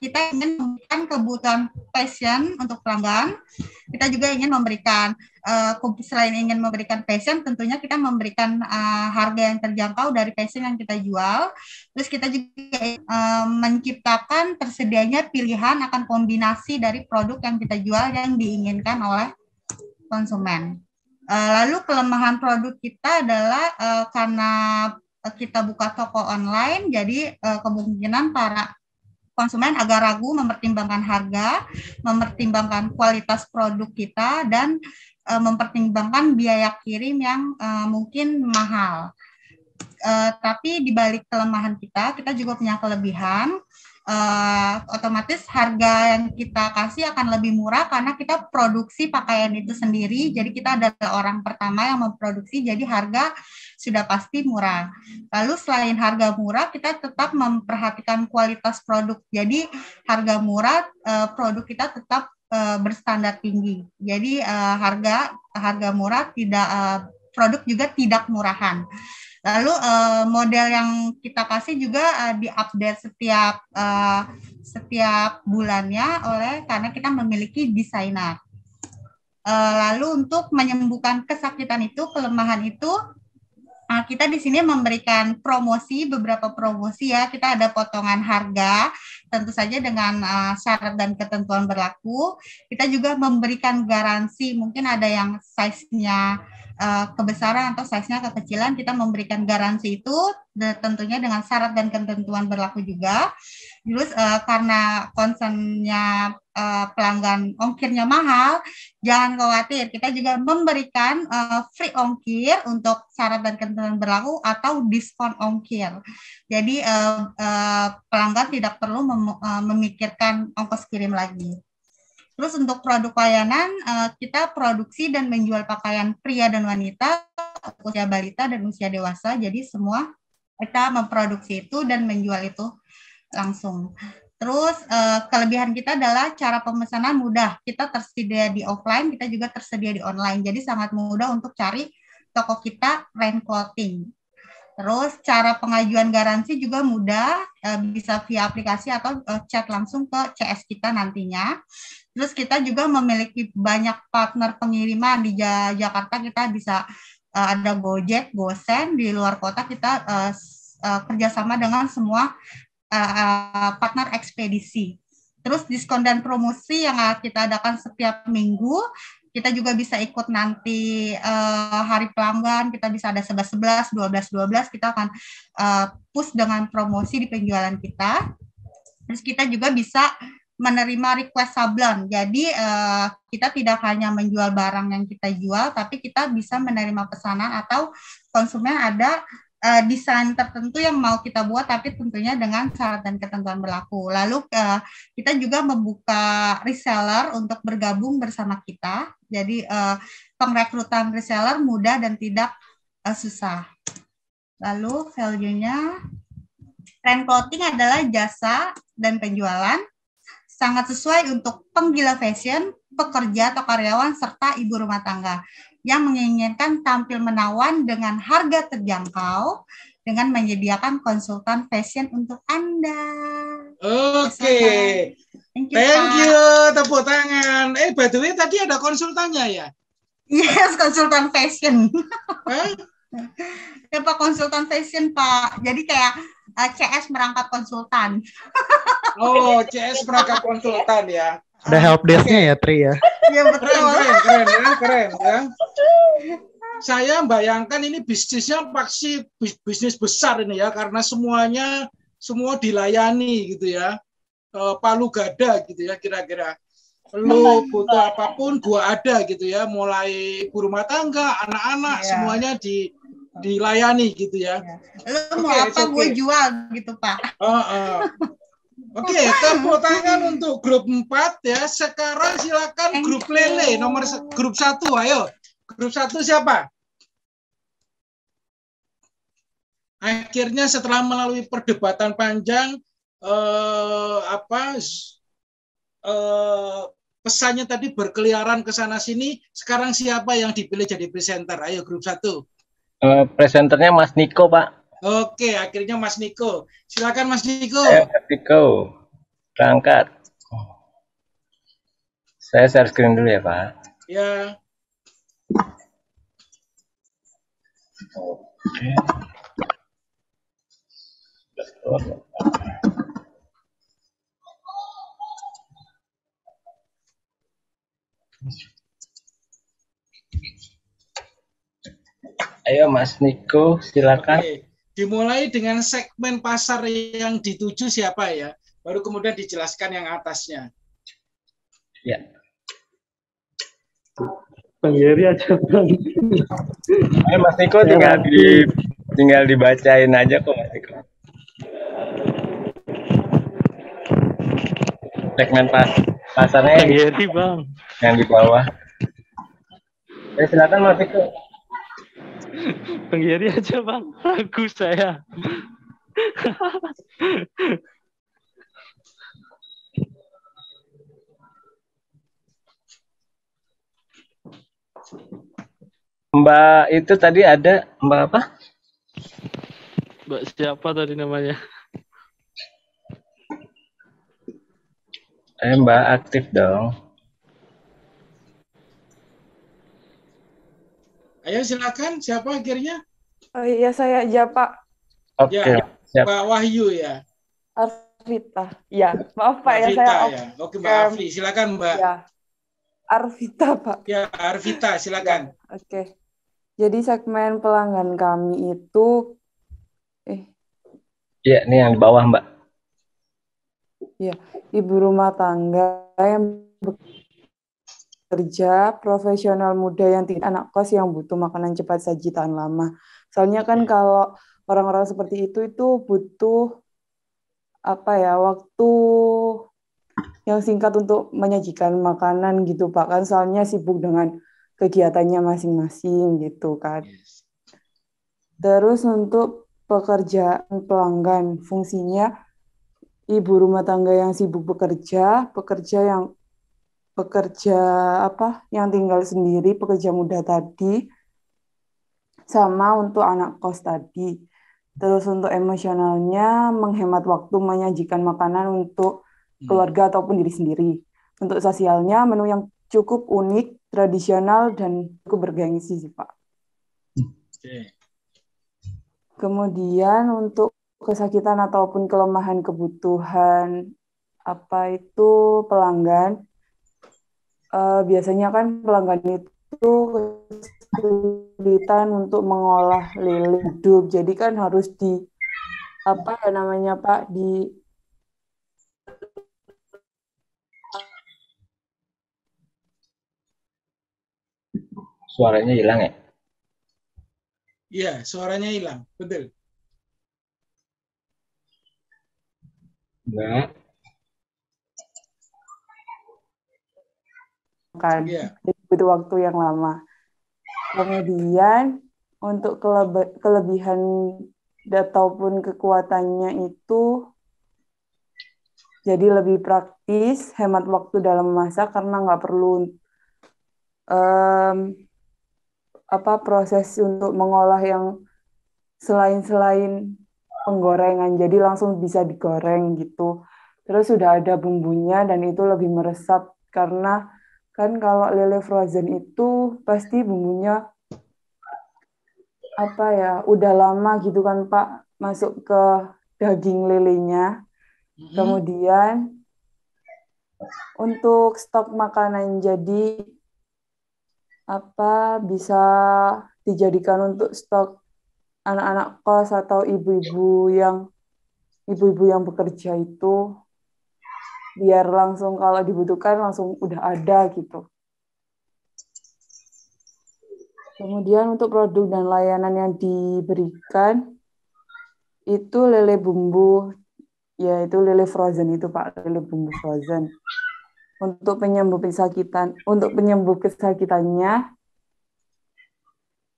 kita ingin memberikan kebutuhan fashion untuk pelanggan. Kita juga ingin memberikan, selain ingin memberikan fashion, tentunya kita memberikan harga yang terjangkau dari fashion yang kita jual. Terus kita juga menciptakan tersedianya pilihan akan kombinasi dari produk yang kita jual yang diinginkan oleh konsumen. Lalu kelemahan produk kita adalah karena kita buka toko online, jadi kemungkinan para konsumen agak ragu mempertimbangkan harga, mempertimbangkan kualitas produk kita, dan mempertimbangkan biaya kirim yang mungkin mahal. Tapi di balik kelemahan kita juga punya kelebihan. Otomatis harga yang kita kasih akan lebih murah karena kita produksi pakaian itu sendiri. Jadi kita adalah orang pertama yang memproduksi, jadi harga sudah pasti murah. Lalu selain harga murah, kita tetap memperhatikan kualitas produk. Jadi harga murah, produk kita tetap berstandar tinggi. Jadi harga murah, produk juga tidak murahan. Lalu model yang kita kasih juga diupdate setiap bulannya karena kita memiliki desainer. Lalu untuk menyembuhkan kesakitan itu, kelemahan itu, kita di sini memberikan beberapa promosi ya. Kita ada potongan harga, tentu saja dengan syarat dan ketentuan berlaku. Kita juga memberikan garansi, mungkin ada yang size-nya kebesaran atau size-nya kekecilan, kita memberikan garansi itu tentunya dengan syarat dan ketentuan berlaku juga. Terus karena concernnya pelanggan ongkirnya mahal, jangan khawatir. Kita juga memberikan free ongkir untuk syarat dan ketentuan berlaku atau diskon ongkir. Jadi pelanggan tidak perlu memikirkan ongkos kirim lagi. Terus untuk produk layanan, kita produksi dan menjual pakaian pria dan wanita, usia balita dan usia dewasa. Jadi semua kita memproduksi itu dan menjual itu langsung. Terus kelebihan kita adalah cara pemesanan mudah. Kita tersedia di offline, kita juga tersedia di online. Jadi sangat mudah untuk cari toko kita Rain Clothing. Terus cara pengajuan garansi juga mudah, bisa via aplikasi atau chat langsung ke CS kita nantinya. Terus kita juga memiliki banyak partner pengiriman di Jakarta. Kita bisa ada Gojek, GoSend. Di luar kota kita kerjasama dengan semua partner ekspedisi. Terus diskon dan promosi yang kita adakan setiap minggu, kita juga bisa ikut nanti hari pelanggan, kita bisa ada 11-11, 12-12, kita akan push dengan promosi di penjualan kita. Terus kita juga bisa menerima request sablon. Jadi kita tidak hanya menjual barang yang kita jual, tapi kita bisa menerima pesanan atau konsumen ada desain tertentu yang mau kita buat, tapi tentunya dengan syarat dan ketentuan berlaku. Lalu kita juga membuka reseller untuk bergabung bersama kita. Jadi pengrekrutan reseller mudah dan tidak susah. Lalu value-nya, Rain Clothing adalah jasa dan penjualan sangat sesuai untuk penggila fashion, pekerja atau karyawan, serta ibu rumah tangga yang menginginkan tampil menawan dengan harga terjangkau dengan menyediakan konsultan fashion untuk Anda. Oke. Thank you, tepuk tangan. By the way tadi ada konsultannya ya? Yes, konsultan fashion. Ya Pak, konsultan fashion Pak. Jadi kayak CS merangkap konsultan. Oh, CS merangkap konsultan ya. Ada help desk-nya ya, Tri ya? Iya betul. Keren ya. Saya bayangkan ini bisnisnya pasti bisnis besar ini ya, karena semua dilayani gitu ya. Palu gada gitu ya kira-kira. Lu butuh apapun gua ada gitu ya, mulai ibu rumah tangga, anak-anak semuanya dilayani gitu ya. Lu mau apa gue jual gitu Pak. Oke, tepuk tangan untuk grup 4 ya. Sekarang silakan grup Lele nomor grup 1, ayo. Grup 1 siapa? Akhirnya setelah melalui perdebatan panjang pesannya tadi berkeliaran ke sana sini, sekarang siapa yang dipilih jadi presenter? Ayo grup 1. Presenternya Mas Niko, Pak. Oke, akhirnya Mas Niko. Silakan Mas Niko. Mas Niko, berangkat. Saya share screen dulu ya, Pak. Ya. Oke. Ayo Mas Niko, silakan. Oke. Dimulai dengan segmen pasar yang dituju siapa ya, baru kemudian dijelaskan yang atasnya. Ya. Bang Yeri aja Bang. Ayo Mas Niko tinggal dibacain aja kok Mas Niko. Segmen pasarnya Bang Yeri Bang. Yang di bawah. Silakan Mas Niko. Bang Yeri aja Bang, ragu saya. Mbak itu tadi ada Mbak apa? Mbak siapa tadi namanya? Mbak aktif dong. Ayo silakan, siapa akhirnya? Oh iya saya aja Pak. Oke. Ya, siap. Mbak Wahyu ya. Arvita. Ya, maaf Pak Mbak ya saya. Ya. Oke Mbak Afri, silakan Mbak. Ya. Arvita Pak. Ya, Arvita silakan. Ya. Oke. Jadi segmen pelanggan kami itu Iya, ini yang di bawah Mbak. Ya, ibu rumah tangga yang bekerja, profesional muda yang tidak anak kos yang butuh makanan cepat saji tahan lama. Soalnya kan kalau orang-orang seperti itu butuh waktu yang singkat untuk menyajikan makanan gitu Pak, kan soalnya sibuk dengan kegiatannya masing-masing gitu kan. Terus untuk pekerjaan pelanggan, fungsinya ibu rumah tangga yang sibuk bekerja yang tinggal sendiri, pekerja muda tadi, sama untuk anak kos tadi. Terus untuk emosionalnya menghemat waktu menyajikan makanan untuk keluarga ataupun diri sendiri. Untuk sosialnya menu yang cukup unik, tradisional, dan cukup bergengsi sih Pak. Kemudian untuk kesakitan ataupun kelemahan kebutuhan pelanggan, biasanya kan pelanggan itu kesulitan untuk mengolah lele hidup, jadi kan harus Suaranya hilang ya? Iya, suaranya hilang, betul. Enggak. Kan, jadi butuh waktu yang lama. Kemudian untuk kelebihan ataupun kekuatannya itu jadi lebih praktis, hemat waktu dalam memasak karena nggak perlu proses untuk mengolah yang selain penggorengan, jadi langsung bisa digoreng gitu. Terus sudah ada bumbunya dan itu lebih meresap karena kan kalau lele frozen itu pasti bumbunya udah lama gitu kan Pak masuk ke daging lelenya. Kemudian untuk stok makanan jadi bisa dijadikan untuk stok anak-anak kos atau ibu-ibu yang bekerja itu, biar langsung kalau dibutuhkan langsung udah ada gitu. Kemudian untuk produk dan layanan yang diberikan itu lele bumbu, yaitu lele frozen itu Pak, lele bumbu frozen. Untuk penyembuh kesakitannya,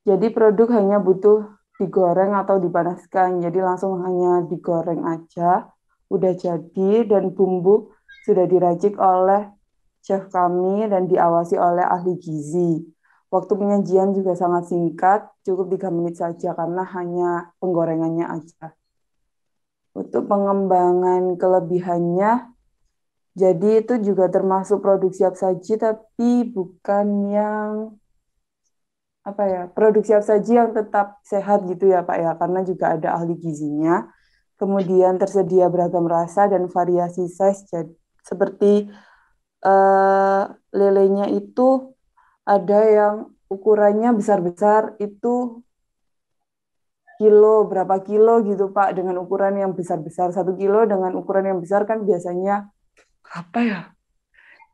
jadi produk hanya butuh digoreng atau dipanaskan, jadi langsung hanya digoreng aja, udah jadi, dan bumbu sudah diracik oleh chef kami dan diawasi oleh ahli gizi. Waktu penyajian juga sangat singkat, cukup 3 menit saja karena hanya penggorengannya aja. Untuk pengembangan kelebihannya, jadi itu juga termasuk produk siap saji, tapi bukan yang produk siap saji yang tetap sehat gitu ya Pak ya, karena juga ada ahli gizinya. Kemudian tersedia beragam rasa dan variasi size, seperti lelenya itu ada yang ukurannya besar-besar itu berapa kilo gitu Pak, dengan ukuran yang besar-besar. 1 kilo dengan ukuran yang besar kan biasanya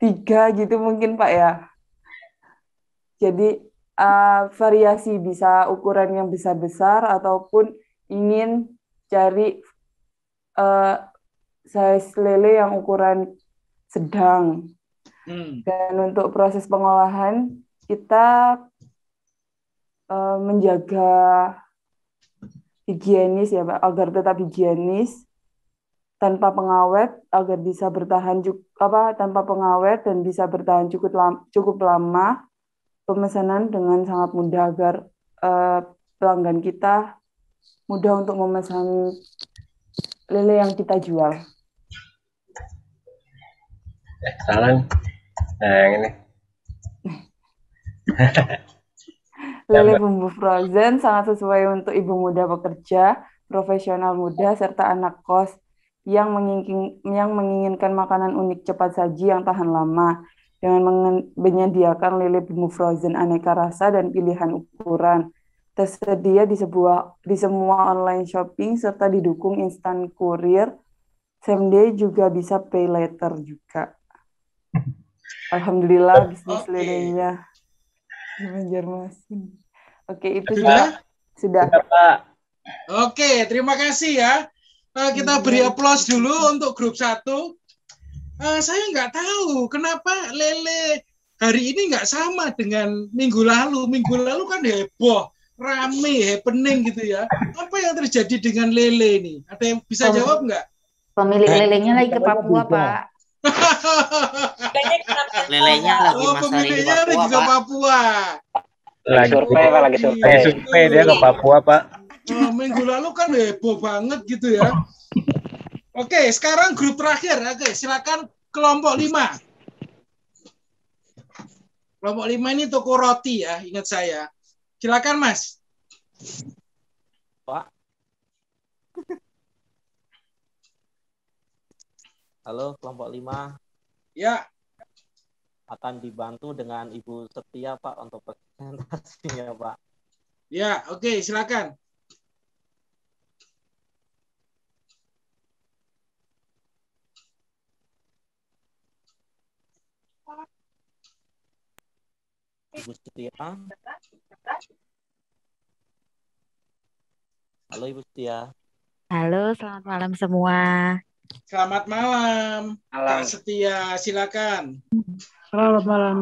3 gitu mungkin Pak ya. Jadi variasi bisa ukuran yang besar-besar ataupun ingin cari size lele yang ukuran sedang. Dan untuk proses pengolahan kita menjaga higienis ya Pak, agar tetap higienis tanpa pengawet agar bisa bertahan tanpa pengawet dan bisa bertahan cukup lama. Pemesanan dengan sangat mudah agar pelanggan kita mudah untuk memesan lele yang kita jual. Salam. Nah, yang ini. Lele bumbu frozen sangat sesuai untuk ibu muda bekerja, profesional muda, serta anak kos yang menginginkan makanan unik cepat saji yang tahan lama. Dengan menyediakan lele bumbu frozen aneka rasa dan pilihan ukuran. Tersedia di semua online shopping serta didukung instan kurir same day juga bisa pay later juga. Alhamdulillah bisnis lelenya di Banjarmasin. Oke, itu sih Pak. Sudah. Pak. Oke, terima kasih ya. Kita beri aplaus dulu untuk grup 1. Saya nggak tahu kenapa Lele hari ini nggak sama dengan minggu lalu. Minggu lalu kan heboh, rame, happening gitu ya. Apa yang terjadi dengan Lele ini? Ada yang bisa jawab nggak? Pemilik lelenya lagi ke Papua, Pak. Lelenya lagi pemiliknya lagi ke Papua. Lagi survei, Pak. Lagi survei dia ke Papua, Pak. Minggu lalu kan heboh banget gitu ya. Oke, sekarang grup terakhir. Oke, silakan kelompok 5. Kelompok 5 ini toko roti ya, ingat saya. Silakan, Mas. Pak. Halo, kelompok 5. Ya. Akan dibantu dengan Ibu Setia, Pak, untuk presentasinya, Pak. Ya, oke, silakan. Ibu Setia. Halo, Ibu Setia. Halo, selamat malam semua. Selamat malam, Kak Setia, silakan. Selamat malam.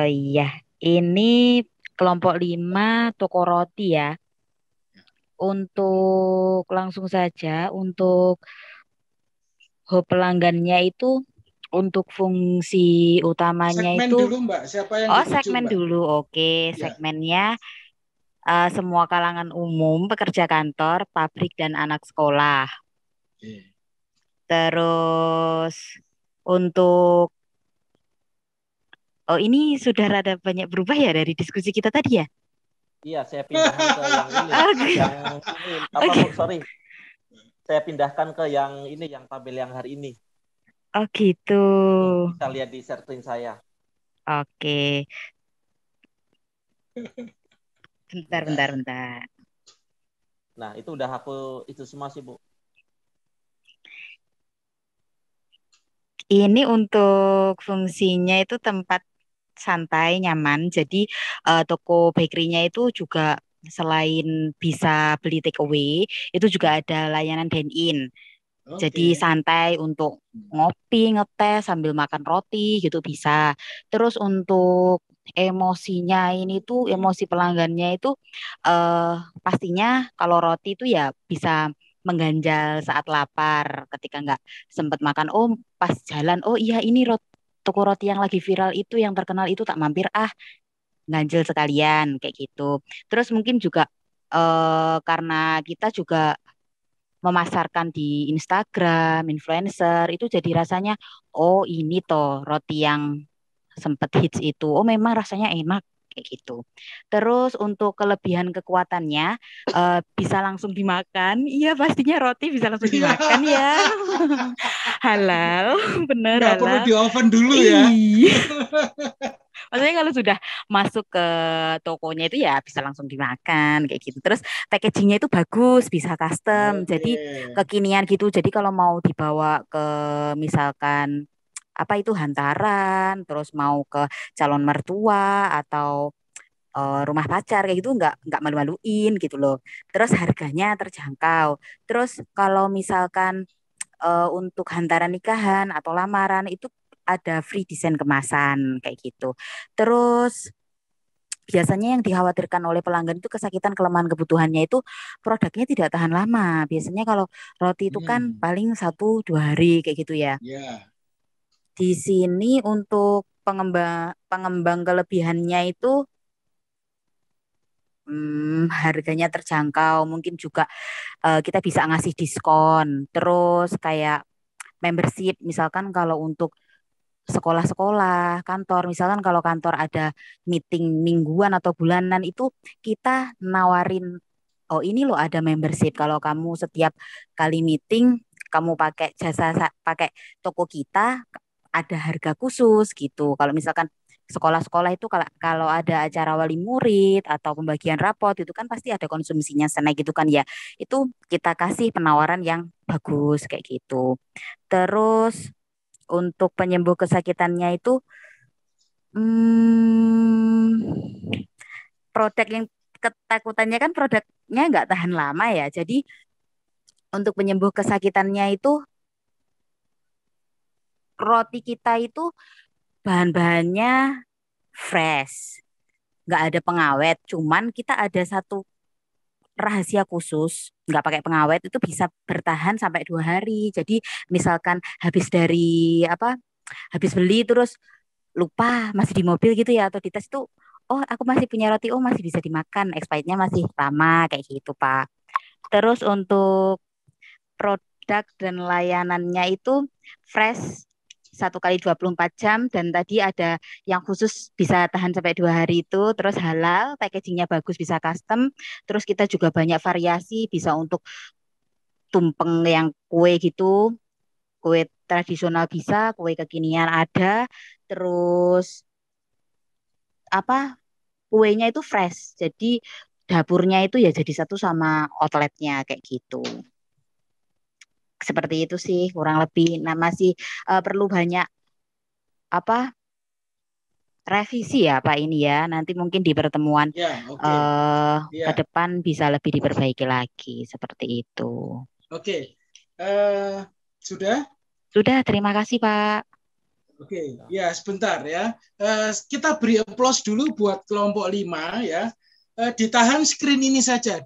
Iya, ini kelompok 5 toko roti ya. Untuk langsung saja, untuk pelanggannya itu untuk fungsi utamanya Segmen itu dulu, Mbak. Siapa yang dituju, segmen Mbak? dulu. Oke, Ya. segmennya semua kalangan umum, pekerja kantor, pabrik dan anak sekolah. Terus untuk ini sudah rada banyak berubah ya dari diskusi kita tadi ya? Iya, saya pindahkan ke yang ini. Yang ini apa, Bu? Sorry. Saya pindahkan ke yang ini, yang tabel yang hari ini. Oh gitu. Bisa lihat di sharing saya. Oke. Bentar. Nah, itu udah aku itu semua sih, Bu. Ini untuk fungsinya itu tempat santai, nyaman. Jadi toko bakery-nya itu juga selain bisa beli take away, itu juga ada layanan dine-in. Jadi santai untuk ngopi, ngeteh sambil makan roti gitu bisa. Terus untuk emosinya ini tuh, emosi pelanggannya itu pastinya kalau roti itu ya bisa mengganjal saat lapar ketika nggak sempat makan. Oh pas jalan, oh iya ini toko roti yang lagi viral itu, yang terkenal itu, tak mampir ganjel sekalian kayak gitu. Terus mungkin juga karena kita juga memasarkan di Instagram, influencer, itu jadi rasanya, oh ini toh roti yang sempet hits itu, oh memang rasanya enak kayak gitu. Terus untuk kelebihan kekuatannya bisa langsung dimakan. Iya pastinya roti bisa langsung dimakan ya. Halal, bener Nggak halal. perlu di oven dulu ya. Maksudnya kalau sudah masuk ke tokonya itu ya bisa langsung dimakan kayak gitu. Terus packagingnya itu bagus, bisa custom. Jadi kekinian gitu. Jadi kalau mau dibawa ke misalkan apa itu hantaran, terus mau ke calon mertua atau rumah pacar kayak gitu nggak malu-maluin gitu loh. Terus harganya terjangkau. Terus kalau misalkan untuk hantaran nikahan atau lamaran itu ada free desain kemasan kayak gitu. Terus biasanya yang dikhawatirkan oleh pelanggan itu kesakitan, kelemahan kebutuhannya itu produknya tidak tahan lama. Biasanya kalau roti itu kan paling 1-2 hari kayak gitu ya. Di sini untuk pengembang kelebihannya itu harganya terjangkau, mungkin juga kita bisa ngasih diskon. Terus kayak membership, misalkan kalau untuk sekolah-sekolah, kantor, misalkan kalau kantor ada meeting mingguan atau bulanan itu kita nawarin, oh ini loh ada membership, kalau kamu setiap kali meeting kamu pakai jasa, pakai toko kita ada harga khusus gitu. Kalau misalkan sekolah-sekolah itu kalau ada acara wali murid atau pembagian rapot itu kan pasti ada konsumsinya snack gitu kan ya. Itu kita kasih penawaran yang bagus kayak gitu. Terus untuk penyembuh kesakitannya itu produk yang ketakutannya kan produknya nggak tahan lama ya. Jadi untuk penyembuh kesakitannya itu roti kita itu bahan-bahannya fresh, nggak ada pengawet. Cuman kita ada satu rahasia khusus, nggak pakai pengawet itu bisa bertahan sampai 2 hari. Jadi misalkan habis beli terus lupa masih di mobil gitu ya atau di tas itu, oh aku masih punya roti, oh masih bisa dimakan, expirednya masih lama kayak gitu Pak. Terus untuk produk dan layanannya itu fresh 1 kali 24 jam dan tadi ada yang khusus bisa tahan sampai 2 hari itu, terus halal, packagingnya bagus, bisa custom, terus kita juga banyak variasi, bisa untuk tumpeng yang kue gitu, kue tradisional bisa, kue kekinian ada, terus kuenya itu fresh, jadi dapurnya itu ya jadi satu sama outletnya kayak gitu. Seperti itu sih kurang lebih. Nah masih perlu banyak revisi ya Pak ini ya. Nanti mungkin di pertemuan ke depan bisa lebih diperbaiki lagi seperti itu. Oke. Sudah? Sudah, terima kasih Pak. Oke, ya sebentar ya. Kita beri applause dulu buat kelompok 5 ya. Ditahan screen ini saja,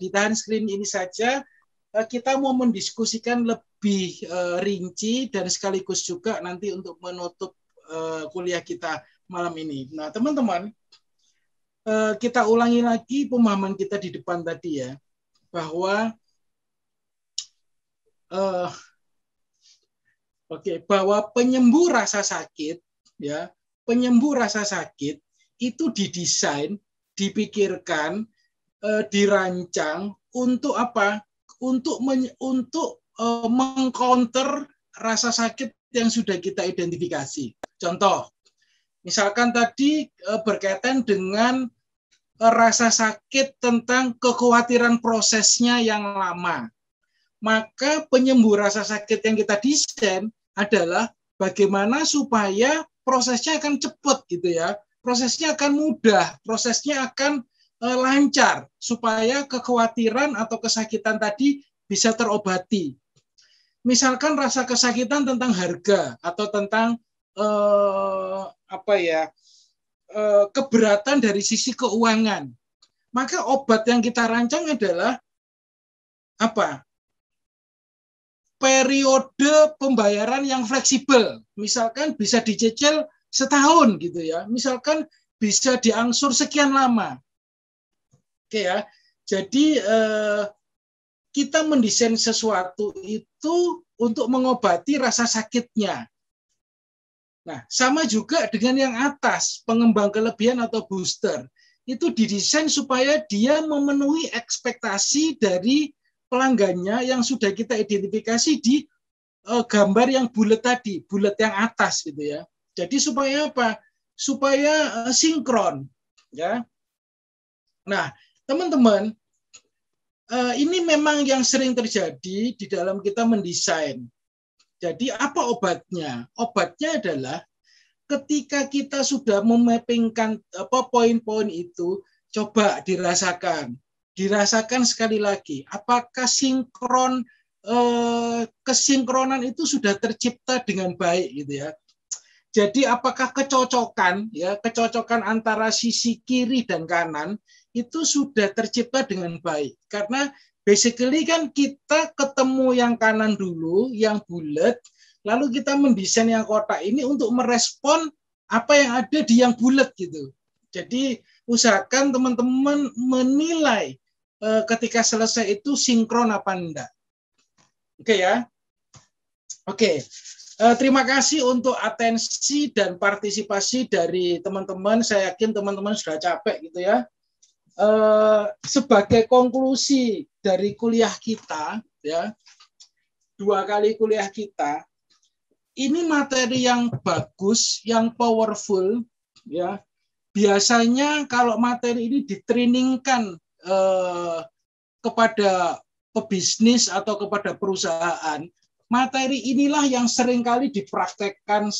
kita mau mendiskusikan lebih rinci dan sekaligus juga nanti untuk menutup kuliah kita malam ini. Nah, teman-teman, kita ulangi lagi pemahaman kita di depan tadi ya, bahwa bahwa penyembuh rasa sakit ya, penyembuh rasa sakit itu didesain, dipikirkan, dirancang untuk apa? Untuk mengcounter rasa sakit yang sudah kita identifikasi. Contoh, misalkan tadi berkaitan dengan rasa sakit tentang kekhawatiran prosesnya yang lama. Maka penyembuh rasa sakit yang kita desain adalah bagaimana supaya prosesnya akan cepat gitu ya. Prosesnya akan mudah, prosesnya akan lancar supaya kekhawatiran atau kesakitan tadi bisa terobati. Misalkan rasa kesakitan tentang harga atau tentang keberatan dari sisi keuangan. Maka obat yang kita rancang adalah periode pembayaran yang fleksibel. Misalkan bisa dicicil setahun gitu ya. Misalkan bisa diangsur sekian lama. Oke ya, jadi kita mendesain sesuatu itu untuk mengobati rasa sakitnya. Nah, sama juga dengan yang atas, pengembang kelebihan atau booster. Itu didesain supaya dia memenuhi ekspektasi dari pelanggannya yang sudah kita identifikasi di gambar yang bulat tadi, bulat yang atas gitu ya. Jadi supaya apa? Supaya sinkron ya. Nah, teman-teman, ini memang yang sering terjadi di dalam kita mendesain. Jadi apa obatnya? Obatnya adalah ketika kita sudah memappingkan poin-poin itu, coba dirasakan. Dirasakan sekali lagi. Apakah kesinkronan itu sudah tercipta dengan baik gitu ya. Jadi apakah kecocokan antara sisi kiri dan kanan itu sudah tercipta dengan baik. Karena basically kan kita ketemu yang kanan dulu, yang bulat, lalu kita mendesain yang kotak ini untuk merespon apa yang ada di yang bulat gitu. Jadi usahakan teman-teman menilai ketika selesai itu sinkron apa enggak. Oke ya. Oke. Terima kasih untuk atensi dan partisipasi dari teman-teman. Saya yakin teman-teman sudah capek gitu ya. Sebagai konklusi dari kuliah kita, ya, 2 kali kuliah kita, ini materi yang bagus, yang powerful, ya, biasanya kalau materi ini ditrainingkan kepada pebisnis atau kepada perusahaan, materi inilah yang seringkali dipraktekkan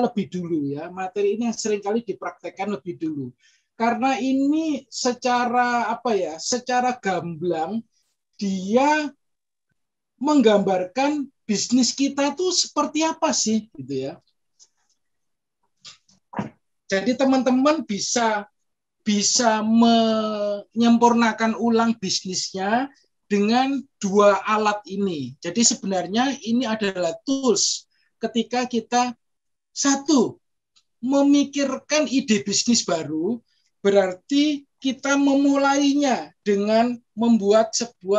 lebih dulu ya. Materi ini yang seringkali dipraktekkan lebih dulu. Karena ini secara secara gamblang dia menggambarkan bisnis kita tuh seperti apa sih gitu ya. Jadi teman-teman bisa menyempurnakan ulang bisnisnya dengan dua alat ini. Jadi sebenarnya ini adalah tools ketika kita satu memikirkan ide bisnis baru, berarti kita memulainya dengan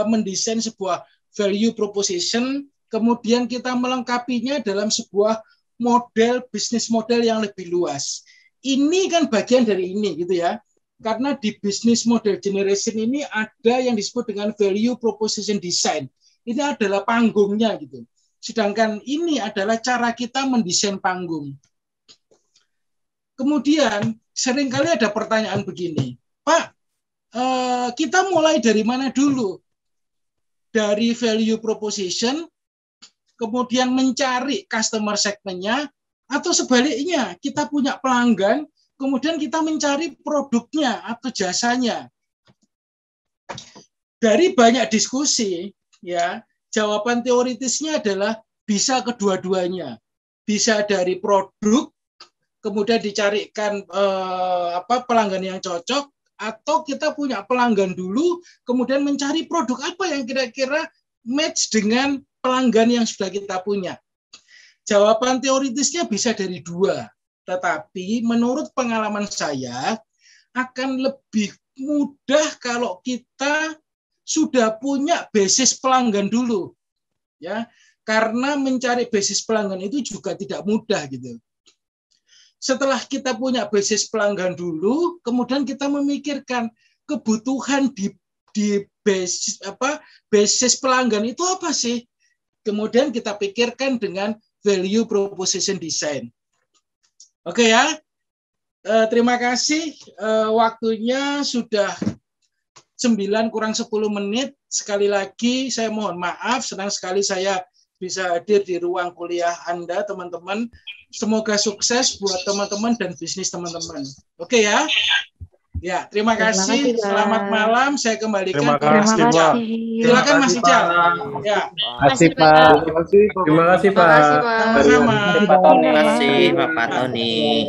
mendesain sebuah value proposition, kemudian kita melengkapinya dalam sebuah bisnis model yang lebih luas. Ini kan bagian dari ini gitu ya. Karena di business model generation ini ada yang disebut dengan value proposition design. Ini adalah panggungnya gitu. Sedangkan ini adalah cara kita mendesain panggung. Kemudian seringkali ada pertanyaan begini, Pak, kita mulai dari mana dulu? Dari value proposition, kemudian mencari customer segmennya, atau sebaliknya, kita punya pelanggan, kemudian kita mencari produknya atau jasanya. Dari banyak diskusi, ya, jawaban teoritisnya adalah bisa kedua-duanya. Bisa dari produk, kemudian dicarikan pelanggan yang cocok, atau kita punya pelanggan dulu, kemudian mencari produk apa yang kira-kira match dengan pelanggan yang sudah kita punya. Jawaban teoritisnya bisa dari dua, tetapi menurut pengalaman saya akan lebih mudah kalau kita sudah punya basis pelanggan dulu, ya, karena mencari basis pelanggan itu juga tidak mudah gitu. Setelah kita punya basis pelanggan dulu, kemudian kita memikirkan kebutuhan di basis pelanggan itu apa sih? Kemudian kita pikirkan dengan value proposition design. Oke ya, terima kasih. Waktunya sudah 9 kurang 10 menit. Sekali lagi saya mohon maaf, senang sekali saya bisa hadir di ruang kuliah Anda, teman-teman. Semoga sukses buat teman-teman dan bisnis teman-teman. Oke ya. Ya, terima kasih. Selamat malam. Saya kembalikan ke Mas Ical. Silakan Mas Ical. Ya. Terima kasih Pak. Terima kasih Pak. Sama-sama. Terima kasih Pak Tony.